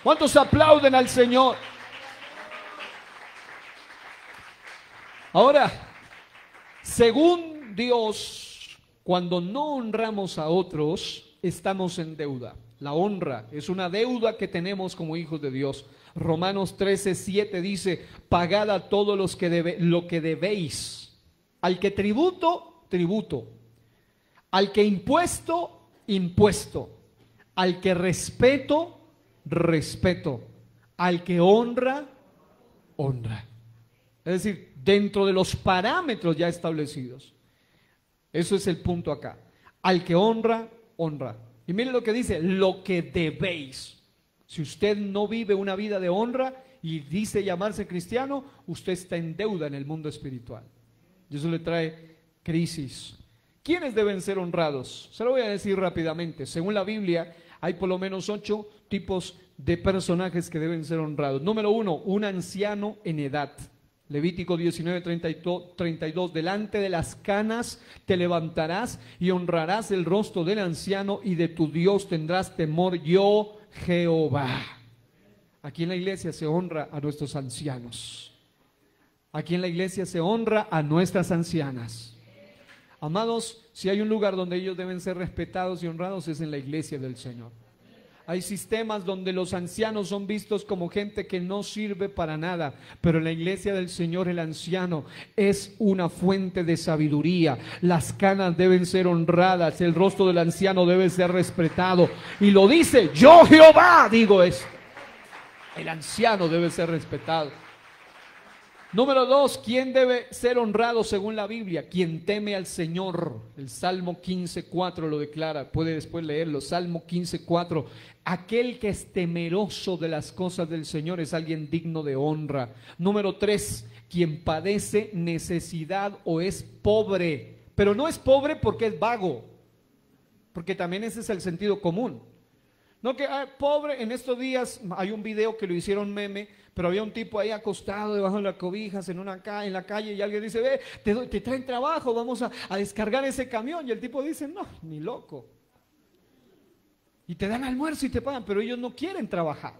¿Cuántos aplauden al Señor? Ahora, según Dios, cuando no honramos a otros, estamos en deuda. La honra es una deuda que tenemos como hijos de Dios. Romanos 13:7 dice, pagad a todos lo que debéis. Al que tributo, tributo. Al que impuesto, impuesto. Al que respeto, respeto. Al que honra, honra. Es decir, dentro de los parámetros ya establecidos. Eso es el punto acá. Al que honra, honra. Y mire lo que dice, lo que debéis. Si usted no vive una vida de honra y dice llamarse cristiano, usted está en deuda en el mundo espiritual. Y eso le trae crisis. ¿Quiénes deben ser honrados? Se lo voy a decir rápidamente. Según la Biblia, hay por lo menos 8 tipos de personajes que deben ser honrados. Número 1, un anciano en edad. Levítico 19:32, delante de las canas te levantarás y honrarás el rostro del anciano y de tu Dios tendrás temor, yo Jehová. Aquí en la iglesia se honra a nuestros ancianos. Aquí en la iglesia se honra a nuestras ancianas. Amados, si hay un lugar donde ellos deben ser respetados y honrados es en la iglesia del Señor. Hay sistemas donde los ancianos son vistos como gente que no sirve para nada, pero en la iglesia del Señor el anciano es una fuente de sabiduría. Las canas deben ser honradas, el rostro del anciano debe ser respetado. Y lo dice, yo Jehová digo esto. El anciano debe ser respetado. Número 2, ¿quién debe ser honrado según la Biblia? Quien teme al Señor. El Salmo 15:4 lo declara, puede después leerlo. Salmo 15:4. Aquel que es temeroso de las cosas del Señor es alguien digno de honra. Número 3, quien padece necesidad o es pobre, pero no es pobre porque es vago, porque también ese es el sentido común. No que pobre, en estos días hay un video que lo hicieron meme, pero había un tipo ahí acostado debajo de las cobijas en la calle y alguien dice, ve, te traen trabajo, vamos a descargar ese camión. Y el tipo dice, no, ni loco. Y te dan almuerzo y te pagan, pero ellos no quieren trabajar.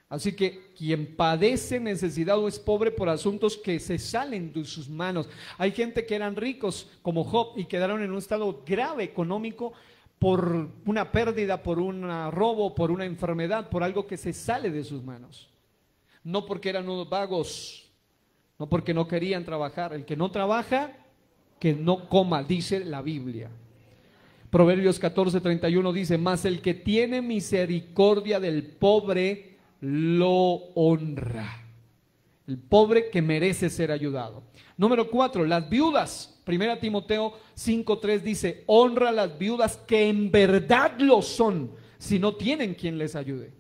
Así que quien padece necesidad o es pobre por asuntos que se salen de sus manos. Hay gente que eran ricos como Job y quedaron en un estado grave económico por una pérdida, por un robo, por una enfermedad, por algo que se sale de sus manos. No porque eran unos vagos, no porque no querían trabajar. El que no trabaja, que no coma, dice la Biblia. Proverbios 14:31 dice, mas el que tiene misericordia del pobre lo honra. El pobre que merece ser ayudado. Número 4, las viudas. 1 Timoteo 5:3 dice, honra a las viudas que en verdad lo son, si no tienen quien les ayude.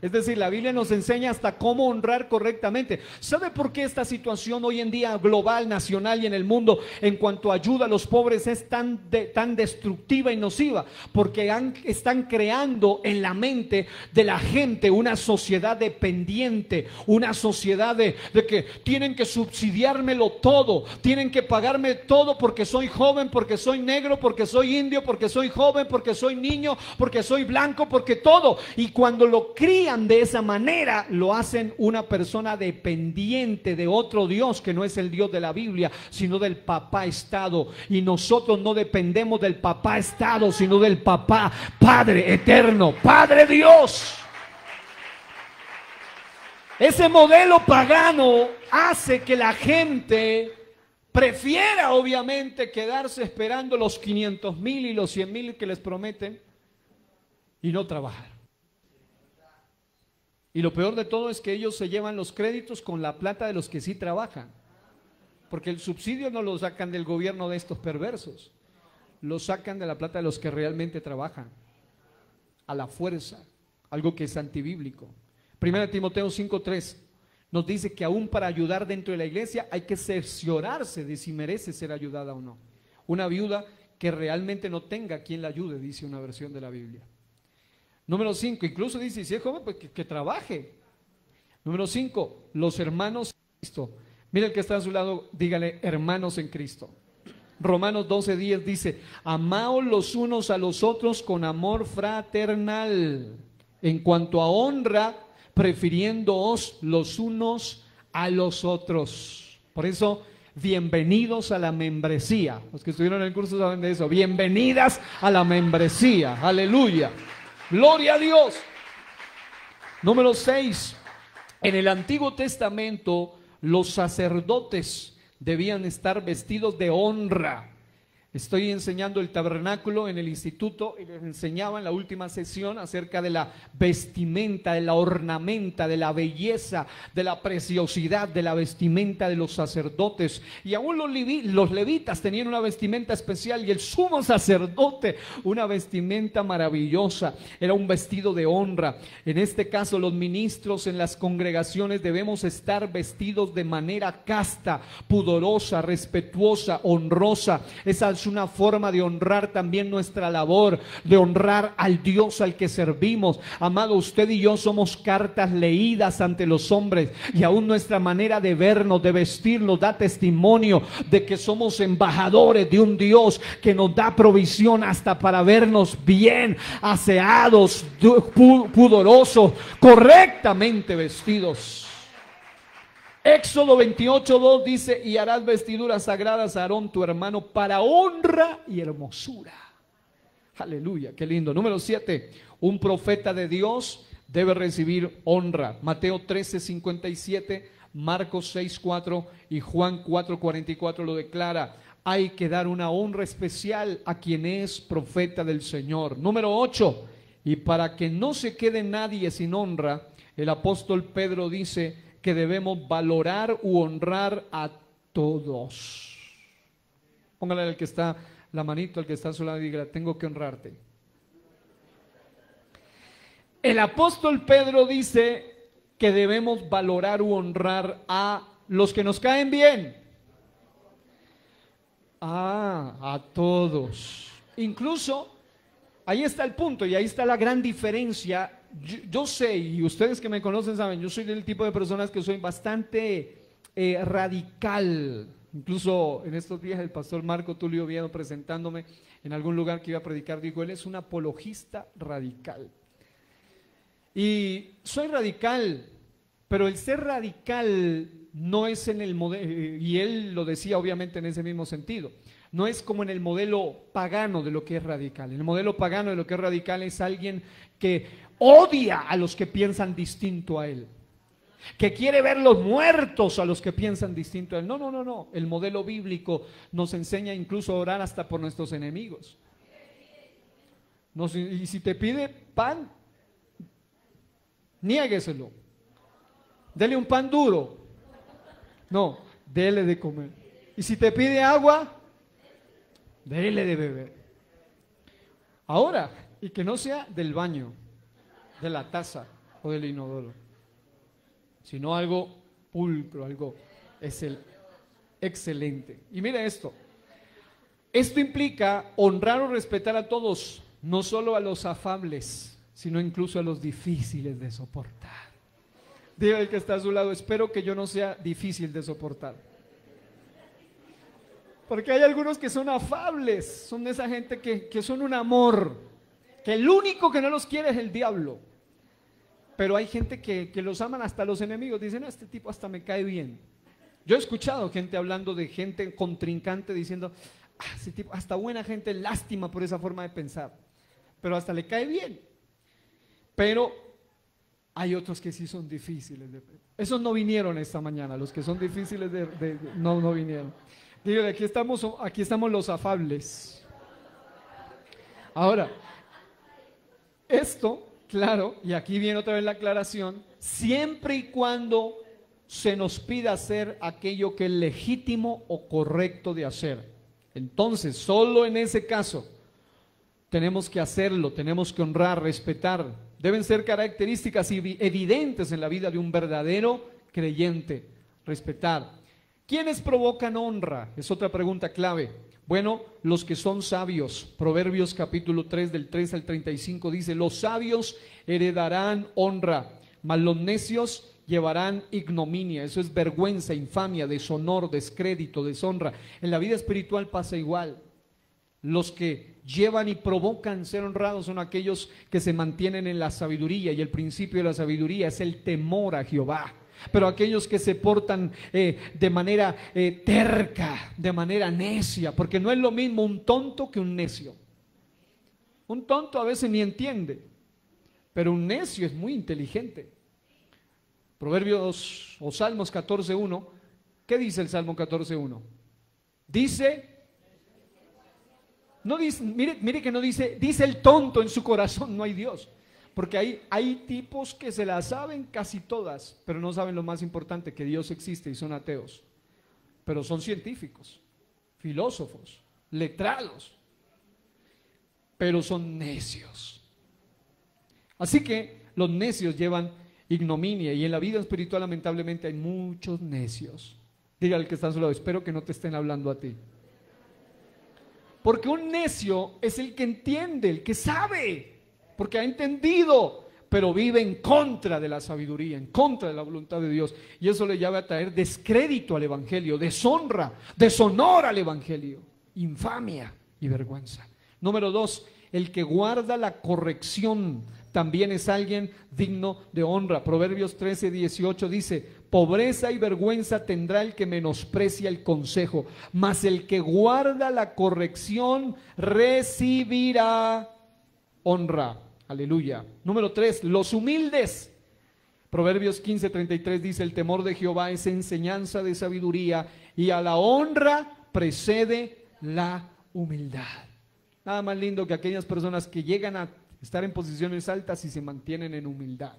Es decir, la Biblia nos enseña hasta cómo honrar correctamente. ¿Sabe por qué esta situación hoy en día global, nacional y en el mundo en cuanto a ayuda a los pobres es tan destructiva y nociva? Porque están creando en la mente de la gente una sociedad dependiente, una sociedad de que tienen que subsidiármelo todo, tienen que pagarme todo porque soy joven, porque soy negro, porque soy indio, porque soy joven, porque soy niño, porque soy blanco, porque todo. Y cuando lo crían de esa manera, lo hacen una persona dependiente de otro Dios que no es el Dios de la Biblia, sino del papá Estado. Y nosotros no dependemos del papá Estado, sino del papá Padre eterno, Padre Dios. Ese modelo pagano hace que la gente prefiera obviamente quedarse esperando los 500,000 y los 100,000 que les prometen y no trabajar. Y lo peor de todo es que ellos se llevan los créditos con la plata de los que sí trabajan. Porque el subsidio no lo sacan del gobierno de estos perversos. Lo sacan de la plata de los que realmente trabajan. A la fuerza. Algo que es antibíblico. 1 Timoteo 5:3 nos dice que aún para ayudar dentro de la iglesia hay que cerciorarse de si merece ser ayudada o no. Una viuda que realmente no tenga quien la ayude, dice una versión de la Biblia. Número 5, incluso dice, si es joven, pues que trabaje. Número 5, los hermanos en Cristo. Mira el que está a su lado, dígale, hermanos en Cristo. Romanos 12:10 dice, amaos los unos a los otros con amor fraternal. En cuanto a honra, prefiriéndoos los unos a los otros. Por eso, bienvenidos a la membresía. Los que estuvieron en el curso saben de eso. Bienvenidas a la membresía. Aleluya. Gloria a Dios. Número 6. En el Antiguo Testamento los sacerdotes debían estar vestidos de honra. Estoy enseñando el tabernáculo en el instituto y les enseñaba en la última sesión acerca de la vestimenta, de la ornamenta, de la belleza, de la preciosidad de la vestimenta de los sacerdotes. Y aún los levitas tenían una vestimenta especial y el sumo sacerdote una vestimenta maravillosa. Era un vestido de honra. En este caso, los ministros en las congregaciones debemos estar vestidos de manera casta, pudorosa, respetuosa, honrosa. Esa es una forma de honrar también nuestra labor, de honrar al Dios al que servimos. Amado, usted y yo somos cartas leídas ante los hombres, y aún nuestra manera de vernos, de vestirnos, da testimonio de que somos embajadores de un Dios que nos da provisión hasta para vernos bien, aseados, pudorosos, correctamente vestidos. Éxodo 28:2 dice: y harás vestiduras sagradas a Aarón tu hermano para honra y hermosura. Aleluya, qué lindo. Número 7, un profeta de Dios debe recibir honra. Mateo 13:57, Marcos 6:4 y Juan 4:44 lo declara. Hay que dar una honra especial a quien es profeta del Señor. Número 8, y para que no se quede nadie sin honra, el apóstol Pedro dice que debemos valorar u honrar a todos. Póngale al que está la manito, al que está a su lado, y diga: tengo que honrarte. El apóstol Pedro dice que debemos valorar u honrar a los que nos caen bien. A todos. Incluso ahí está el punto y ahí está la gran diferencia. Yo sé, y ustedes que me conocen saben, yo soy del tipo de personas que soy bastante radical. Incluso en estos días el pastor Marco Tulio Oviedo, presentándome en algún lugar que iba a predicar, dijo: él es un apologista radical. Y soy radical, pero el ser radical no es en el modelo, y él lo decía obviamente en ese mismo sentido, no es como en el modelo pagano de lo que es radical. En el modelo pagano de lo que es radical es alguien que odia a los que piensan distinto a él, que quiere verlos muertos a los que piensan distinto a él. No. El modelo bíblico nos enseña incluso a orar hasta por nuestros enemigos. Y si te pide pan, niégueselo. Dele un pan duro. No, dele de comer. Y si te pide agua, dele de beber. Ahora, y que no sea del baño, de la taza o del inodoro, sino algo pulcro, algo excelente. Y mira esto implica honrar o respetar a todos, no solo a los afables, sino incluso a los difíciles de soportar. Diga el que está a su lado: espero que yo no sea difícil de soportar. Porque hay algunos que son afables, son de esa gente que son un amor, que el único que no los quiere es el diablo. Pero hay gente que los aman hasta los enemigos. Dicen: no, este tipo hasta me cae bien. Yo he escuchado gente hablando de gente contrincante diciendo: ese tipo, hasta buena gente, lástima por esa forma de pensar, pero hasta le cae bien. Pero hay otros que sí son difíciles. Esos no vinieron esta mañana, los que son difíciles no vinieron. Dígale: aquí estamos los afables. Ahora, esto, claro, y aquí viene otra vez la aclaración, siempre y cuando se nos pida hacer aquello que es legítimo o correcto de hacer. Entonces, solo en ese caso tenemos que hacerlo, tenemos que honrar, respetar. Deben ser características evidentes en la vida de un verdadero creyente. Respetar. ¿Quiénes provocan honra? Es otra pregunta clave. Bueno, los que son sabios. Proverbios capítulo 3 del 3 al 35 dice: los sabios heredarán honra, mas los necios llevarán ignominia. Eso es vergüenza, infamia, deshonor, descrédito, deshonra. En la vida espiritual pasa igual. Los que llevan y provocan ser honrados son aquellos que se mantienen en la sabiduría, y el principio de la sabiduría es el temor a Jehová. Pero aquellos que se portan de manera terca, de manera necia, porque no es lo mismo un tonto que un necio. Un tonto a veces ni entiende, pero un necio es muy inteligente. Proverbios o Salmos 14:1, ¿qué dice el Salmo 14:1? Dice: No dice, mire que no dice, dice el tonto en su corazón, no hay Dios. Porque hay tipos que se la saben casi todas, pero no saben lo más importante, que Dios existe y son ateos. Pero son científicos, filósofos, letrados, pero son necios. Así que los necios llevan ignominia, y en la vida espiritual lamentablemente hay muchos necios. Diga al que está a su lado, espero que no te estén hablando a ti. Porque un necio es el que entiende, el que sabe, porque ha entendido, pero vive en contra de la sabiduría, en contra de la voluntad de Dios. Y eso le lleva a traer descrédito al evangelio, deshonra, deshonor al evangelio, infamia y vergüenza. Número 2, el que guarda la corrección también es alguien digno de honra. Proverbios 13:18 dice: pobreza y vergüenza tendrá el que menosprecia el consejo, mas el que guarda la corrección recibirá honra. Aleluya. Número 3, los humildes. Proverbios 15:33 dice: el temor de Jehová es enseñanza de sabiduría, y a la honra precede la humildad. Nada más lindo que aquellas personas que llegan a estar en posiciones altas y se mantienen en humildad.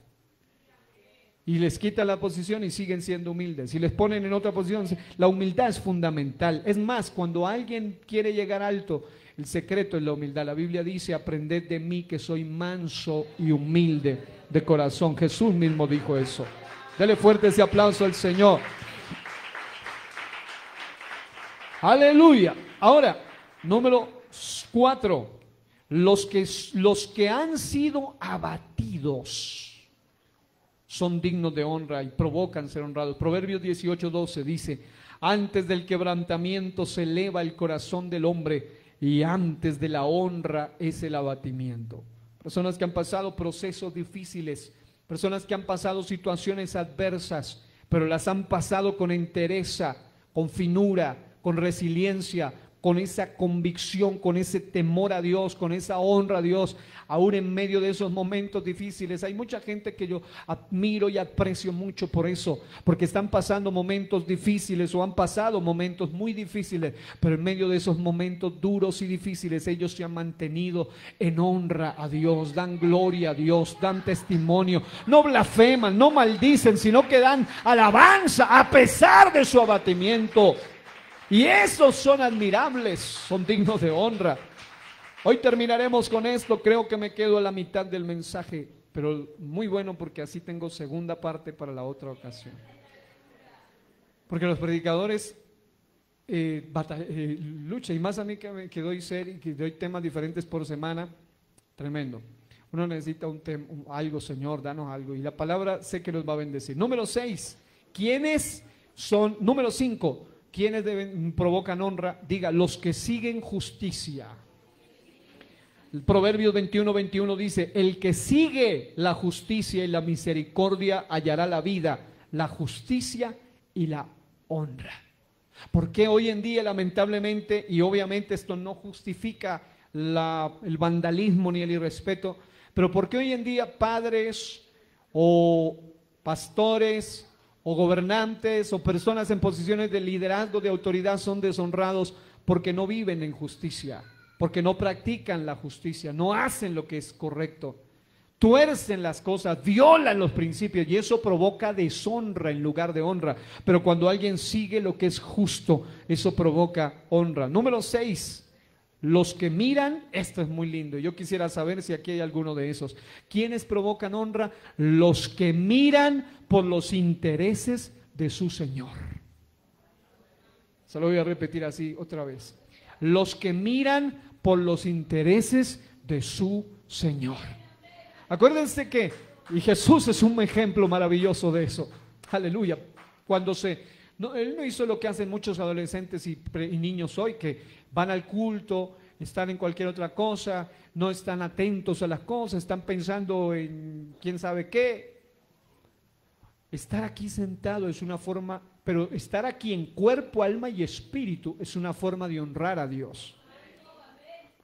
Y les quita la posición y siguen siendo humildes. Y les ponen en otra posición. La humildad es fundamental. Es más, cuando alguien quiere llegar alto, el secreto es la humildad. La Biblia dice: aprended de mí que soy manso y humilde de corazón. Jesús mismo dijo eso. Dele fuerte ese aplauso al Señor. Aleluya. Ahora, número 4, los que han sido abatidos son dignos de honra y provocan ser honrados. Proverbios 18:12 dice: antes del quebrantamiento se eleva el corazón del hombre, y antes de la honra es el abatimiento. Personas que han pasado procesos difíciles, personas que han pasado situaciones adversas, pero las han pasado con entereza, con finura, con resiliencia, con esa convicción, con ese temor a Dios, con esa honra a Dios, aún en medio de esos momentos difíciles. Hay mucha gente que yo admiro y aprecio mucho por eso, porque están pasando momentos difíciles o han pasado momentos muy difíciles, pero en medio de esos momentos duros y difíciles ellos se han mantenido en honra a Dios, dan gloria a Dios, dan testimonio, no blasfeman, no maldicen, sino que dan alabanza a pesar de su abatimiento. Y esos son admirables, son dignos de honra. Hoy terminaremos con esto, creo que me quedo a la mitad del mensaje, pero muy bueno porque así tengo segunda parte para la otra ocasión. Porque los predicadores luchan, y más a mí que doy serie, que doy temas diferentes por semana, tremendo. Uno necesita algo, Señor, danos algo, y la palabra sé que nos va a bendecir. Número 6, ¿quiénes son? Número 5, ¿quiénes provocan honra? Diga, los que siguen justicia. El Proverbios 21:21 dice: el que sigue la justicia y la misericordia hallará la vida, la justicia y la honra. Porque hoy en día, lamentablemente, y obviamente esto no justifica el vandalismo ni el irrespeto, pero porque hoy en día padres o pastores o gobernantes o personas en posiciones de liderazgo, de autoridad, son deshonrados porque no viven en justicia, porque no practican la justicia, no hacen lo que es correcto, tuercen las cosas, violan los principios, y eso provoca deshonra en lugar de honra. Pero cuando alguien sigue lo que es justo, eso provoca honra. Número 6, los que miran, esto es muy lindo, yo quisiera saber si aquí hay alguno de esos. ¿Quiénes provocan honra? Los que miran por los intereses de su Señor. Se lo voy a repetir así otra vez. Los que miran por los intereses de su Señor. Acuérdense que, y Jesús es un ejemplo maravilloso de eso, aleluya, Él no hizo lo que hacen muchos adolescentes y niños hoy, que van al culto, están en cualquier otra cosa, no están atentos a las cosas, están pensando en quién sabe qué. Estar aquí sentado es una forma, pero estar aquí en cuerpo, alma y espíritu es una forma de honrar a Dios.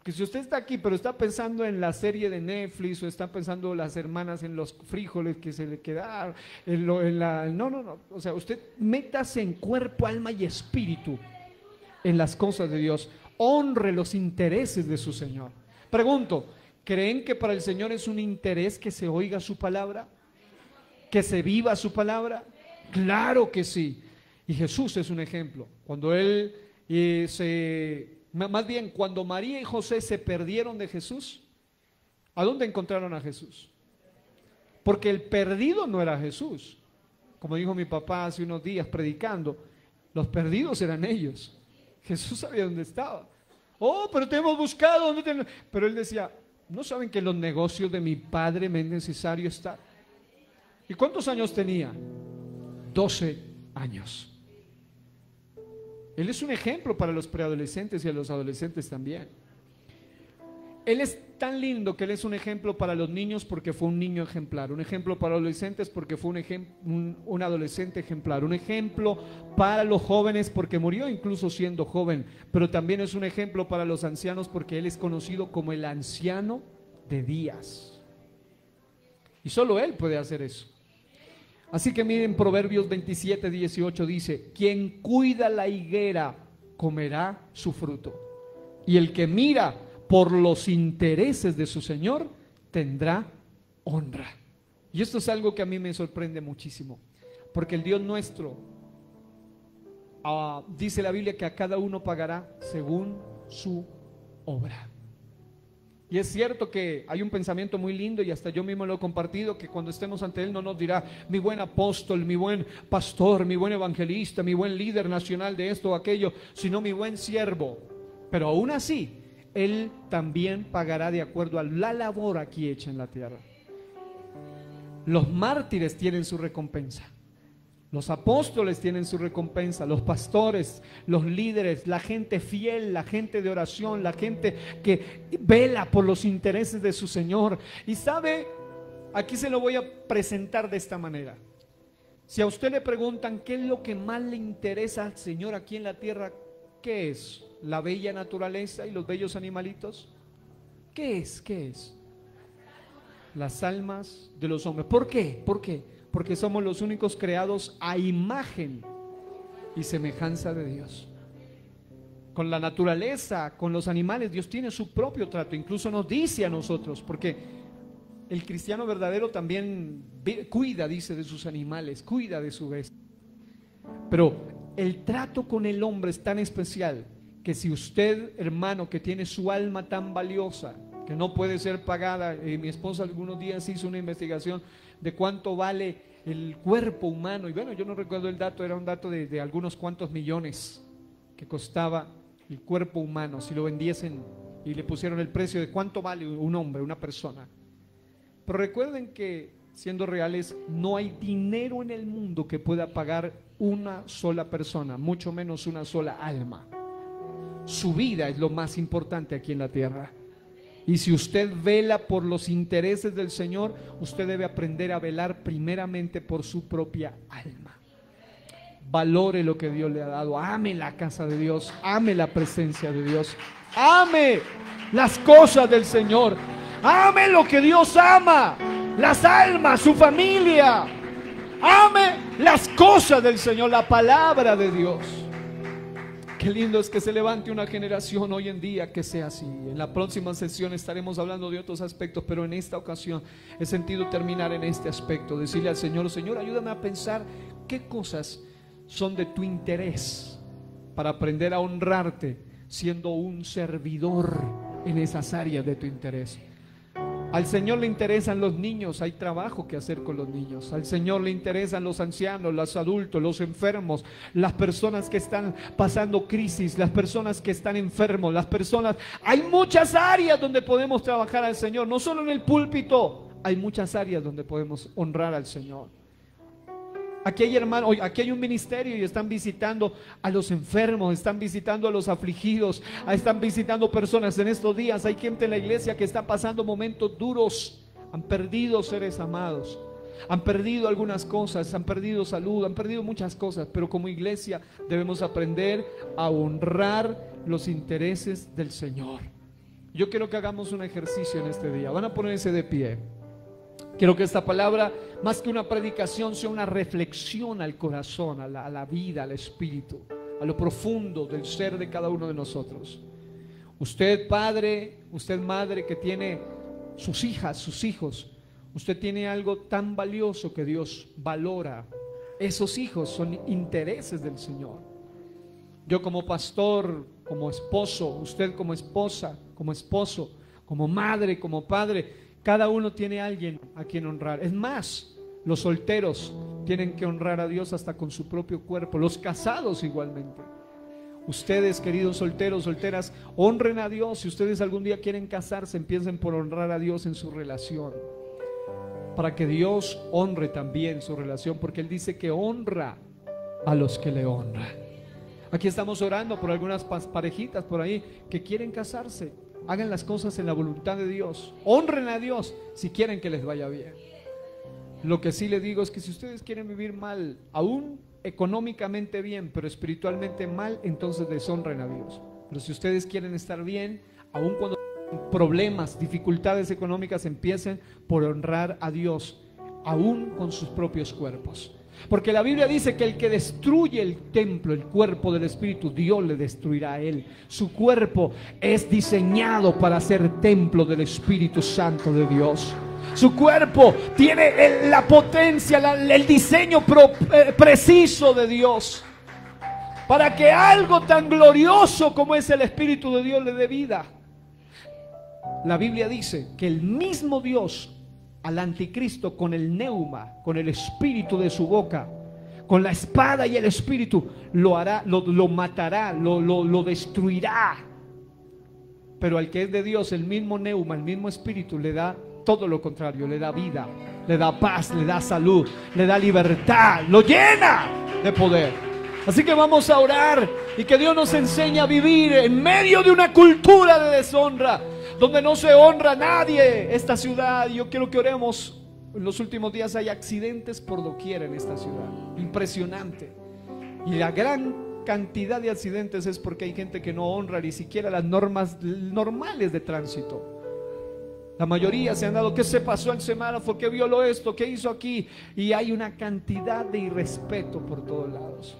Que si usted está aquí pero está pensando en la serie de Netflix, o está pensando las hermanas en los frijoles que se le quedaron, no, o sea, usted métase en cuerpo, alma y espíritu en las cosas de Dios. honre los intereses de su Señor. Pregunto, ¿creen que para el Señor es un interés que se oiga su palabra? ¿Que se viva su palabra? Claro que sí. Y Jesús es un ejemplo. Cuando él más bien, cuando María y José se perdieron de Jesús, ¿a dónde encontraron a Jesús? Porque el perdido no era Jesús. Como dijo mi papá hace unos días predicando, los perdidos eran ellos. Jesús sabía dónde estaba. Oh, pero te hemos buscado. Pero él decía, ¿no saben que en los negocios de mi padre me es necesario estar? ¿Y cuántos años tenía? 12 años. Él es un ejemplo para los preadolescentes y a los adolescentes también. Él es tan lindo que él es un ejemplo para los niños porque fue un niño ejemplar, un ejemplo para adolescentes porque fue un adolescente ejemplar, un ejemplo para los jóvenes porque murió incluso siendo joven, pero también es un ejemplo para los ancianos porque él es conocido como el anciano de días. Y solo él puede hacer eso. Así que miren, Proverbios 27:18 dice, quien cuida la higuera comerá su fruto, y el que mira por los intereses de su Señor tendrá honra. Y esto es algo que a mí me sorprende muchísimo, porque el Dios nuestro, dice la Biblia que a cada uno pagará según su obra. Y es cierto que hay un pensamiento muy lindo, y hasta yo mismo lo he compartido, que cuando estemos ante Él no nos dirá mi buen apóstol, mi buen pastor, mi buen evangelista, mi buen líder nacional de esto o aquello, sino mi buen siervo. Pero aún así, Él también pagará de acuerdo a la labor aquí hecha en la tierra. Los mártires tienen su recompensa. Los apóstoles tienen su recompensa, los pastores, los líderes, la gente fiel, la gente de oración, la gente que vela por los intereses de su Señor. Y sabe, aquí se lo voy a presentar de esta manera. Si a usted le preguntan qué es lo que más le interesa al Señor aquí en la tierra, ¿qué es? ¿La bella naturaleza y los bellos animalitos? ¿Qué es? ¿Qué es? Las almas de los hombres. ¿Por qué? ¿Por qué? Porque somos los únicos creados a imagen y semejanza de Dios. Con la naturaleza, con los animales, Dios tiene su propio trato. Incluso nos dice a nosotros, porque el cristiano verdadero también cuida, dice, de sus animales, cuida de su bestia. Pero el trato con el hombre es tan especial que si usted, hermano, que tiene su alma tan valiosa, que no puede ser pagada, mi esposa algunos días hizo una investigación de cuánto vale el cuerpo humano, y bueno, yo no recuerdo el dato, era un dato de algunos cuantos millones que costaba el cuerpo humano si lo vendiesen y le pusieron el precio de cuánto vale un hombre, una persona. Pero recuerden que, siendo reales, no hay dinero en el mundo que pueda pagar una sola persona, mucho menos una sola alma. Su vida es lo más importante aquí en la tierra. Y si usted vela por los intereses del Señor, usted debe aprender a velar primeramente por su propia alma. Valore lo que Dios le ha dado, ame la casa de Dios, ame la presencia de Dios, ame las cosas del Señor, ame lo que Dios ama, las almas, su familia, ame las cosas del Señor, la palabra de Dios. Qué lindo es que se levante una generación hoy en día que sea así. En la próxima sesión estaremos hablando de otros aspectos, pero en esta ocasión he sentido terminar en este aspecto, decirle al Señor, Señor, ayúdame a pensar qué cosas son de tu interés para aprender a honrarte siendo un servidor en esas áreas de tu interés. Al Señor le interesan los niños, hay trabajo que hacer con los niños. Al Señor le interesan los ancianos, los adultos, los enfermos, las personas que están pasando crisis, las personas que están enfermos, las personas. Hay muchas áreas donde podemos trabajar al Señor, no solo en el púlpito, hay muchas áreas donde podemos honrar al Señor. Aquí hay hermanos, aquí hay un ministerio y están visitando a los enfermos, están visitando a los afligidos, están visitando personas. En estos días hay gente en la iglesia que está pasando momentos duros, han perdido seres amados, han perdido algunas cosas, han perdido salud, han perdido muchas cosas, pero como iglesia debemos aprender a honrar los intereses del Señor. Yo quiero que hagamos un ejercicio en este día, van a ponerse de pie. Quiero que esta palabra, más que una predicación, sea una reflexión al corazón, a la vida, al espíritu, a lo profundo del ser de cada uno de nosotros. Usted padre, usted madre que tiene sus hijas, sus hijos, usted tiene algo tan valioso que Dios valora. Esos hijos son intereses del Señor. Yo como pastor, como esposo, usted como esposa, como esposo, como madre, como padre, cada uno tiene a alguien a quien honrar. Es más, los solteros tienen que honrar a Dios hasta con su propio cuerpo, los casados igualmente. Ustedes, queridos solteros, solteras, honren a Dios. Si ustedes algún día quieren casarse, empiecen por honrar a Dios en su relación, para que Dios honre también su relación, porque Él dice que honra a los que le honran. Aquí estamos orando por algunas parejitas por ahí que quieren casarse. Hagan las cosas en la voluntad de Dios, honren a Dios si quieren que les vaya bien. Lo que sí le digo es que si ustedes quieren vivir mal, aún económicamente bien, pero espiritualmente mal, entonces deshonren a Dios. Pero si ustedes quieren estar bien, aún cuando problemas, dificultades económicas, empiecen por honrar a Dios, aún con sus propios cuerpos. Porque la Biblia dice que el que destruye el templo, el cuerpo del Espíritu, Dios le destruirá a él. Su cuerpo es diseñado para ser templo del Espíritu Santo de Dios. Su cuerpo tiene la potencia, el diseño preciso de Dios, para que algo tan glorioso como es el Espíritu de Dios le dé vida. La Biblia dice que el mismo Dios al anticristo con el neuma, con el espíritu de su boca, con la espada y el espíritu, lo hará, lo matará, lo destruirá. Pero al que es de Dios, el mismo neuma, el mismo espíritu, le da todo lo contrario, le da vida, le da paz, le da salud, le da libertad, lo llena de poder. Así que vamos a orar y que Dios nos enseñe a vivir en medio de una cultura de deshonra, donde no se honra a nadie. Esta ciudad, yo quiero que oremos. En los últimos días hay accidentes por doquier en esta ciudad, impresionante. Y la gran cantidad de accidentes es porque hay gente que no honra ni siquiera las normas normales de tránsito. La mayoría se han dado, ¿qué se pasó el semáforo? ¿Qué violó esto? ¿Qué hizo aquí? Y hay una cantidad de irrespeto por todos lados.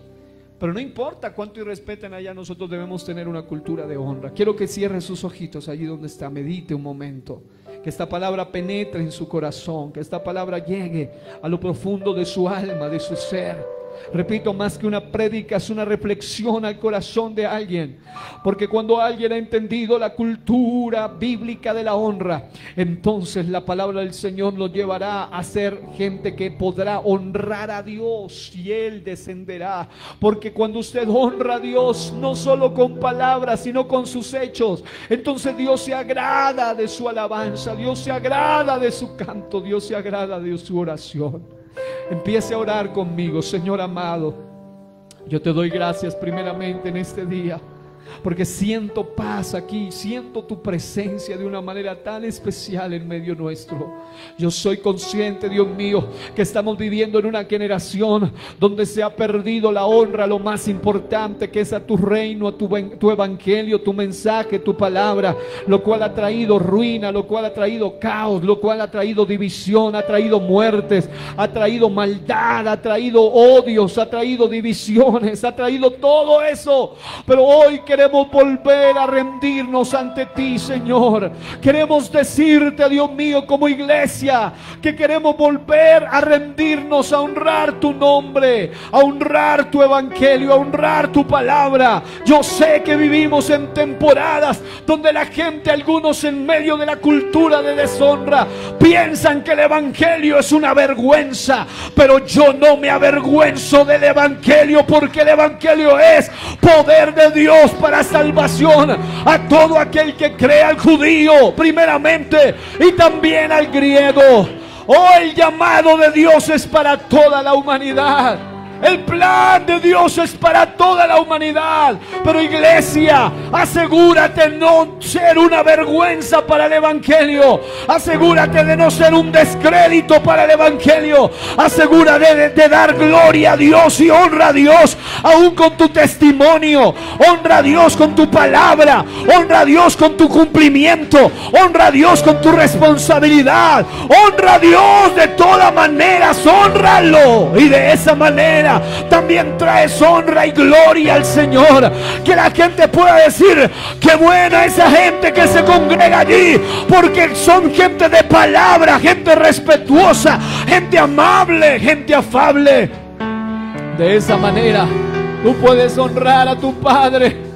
Pero no importa cuánto irrespeten allá, nosotros debemos tener una cultura de honra. Quiero que cierre sus ojitos allí donde está, medite un momento, que esta palabra penetre en su corazón, que esta palabra llegue a lo profundo de su alma, de su ser. Repito, más que una prédica, es una reflexión al corazón de alguien, porque cuando alguien ha entendido la cultura bíblica de la honra, entonces la palabra del Señor nos llevará a ser gente que podrá honrar a Dios y Él descenderá. Porque cuando usted honra a Dios, no solo con palabras, sino con sus hechos, entonces Dios se agrada de su alabanza, Dios se agrada de su canto, Dios se agrada de su oración. Empiece a orar conmigo. Señor amado, yo te doy gracias primeramente en este día, porque siento paz aquí, siento tu presencia de una manera tan especial en medio nuestro. Yo soy consciente, Dios mío, que estamos viviendo en una generación donde se ha perdido la honra, lo más importante, que es a tu reino, a tu evangelio, tu mensaje, tu palabra, lo cual ha traído ruina, lo cual ha traído caos, lo cual ha traído división, ha traído muertes, ha traído maldad, ha traído odios, ha traído divisiones, ha traído todo eso. Pero hoy queremos volver a rendirnos ante ti, Señor. Queremos decirte, Dios mío, como iglesia, que queremos volver a rendirnos, a honrar tu nombre, a honrar tu evangelio, a honrar tu palabra. Yo sé que vivimos en temporadas donde la gente, algunos en medio de la cultura de deshonra, piensan que el evangelio es una vergüenza, pero yo no me avergüenzo del evangelio, porque el evangelio es poder de Dios para salvación a todo aquel que cree, al judío primeramente y también al griego. Oh, el llamado de Dios es para toda la humanidad. El plan de Dios es para toda la humanidad. Pero iglesia, asegúrate de no ser una vergüenza para el evangelio. Asegúrate de no ser un descrédito para el evangelio. Asegúrate de dar gloria a Dios y honra a Dios aún con tu testimonio. Honra a Dios con tu palabra. Honra a Dios con tu cumplimiento. Honra a Dios con tu responsabilidad. Honra a Dios de todas maneras. Hónralo. Y de esa manera fuera, también traes honra y gloria al Señor. Que la gente pueda decir: qué buena esa gente que se congrega allí, porque son gente de palabra, gente respetuosa, gente amable, gente afable. De esa manera tú puedes honrar a tu Padre.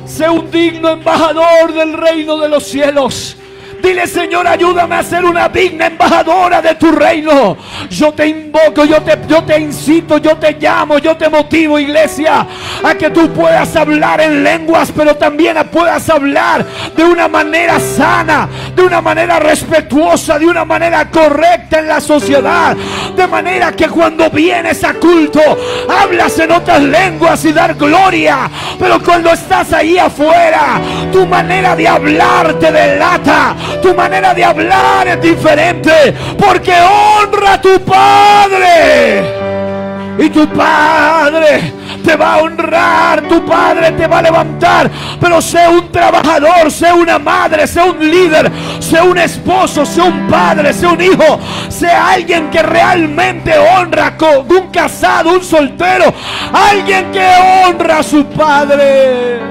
Sé un digno embajador del reino de los cielos. Dile: Señor, ayúdame a ser una digna embajadora de tu reino. Yo te invoco, yo te incito, yo te llamo, yo te motivo, iglesia, a que tú puedas hablar en lenguas, pero también puedas hablar de una manera sana, de una manera respetuosa, de una manera correcta en la sociedad. De manera que cuando vienes a culto, hablas en otras lenguas y dar gloria. Pero cuando estás ahí afuera, tu manera de hablar te delata. Tu manera de hablar es diferente, porque honra a tu Padre. Y tu Padre te va a honrar, tu Padre te va a levantar. Pero sé un trabajador, sé una madre, sé un líder, sé un esposo, sé un padre, sé un hijo, sé alguien que realmente honra, con un casado, un soltero, alguien que honra a su Padre.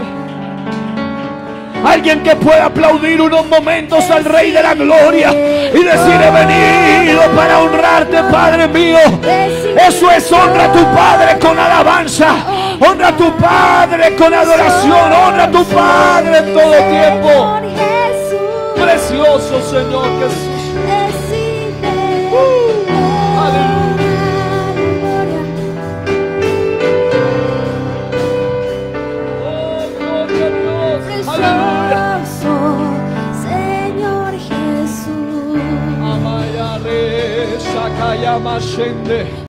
Alguien que pueda aplaudir unos momentos al Rey de la Gloria y decir: he venido para honrarte, Padre mío. Eso es: honra a tu Padre con alabanza, honra a tu Padre con adoración, honra a tu Padre en todo tiempo. Precioso Señor Jesús. Aleluya. Señor Jesús. Amaya re, Shakaya Mashende.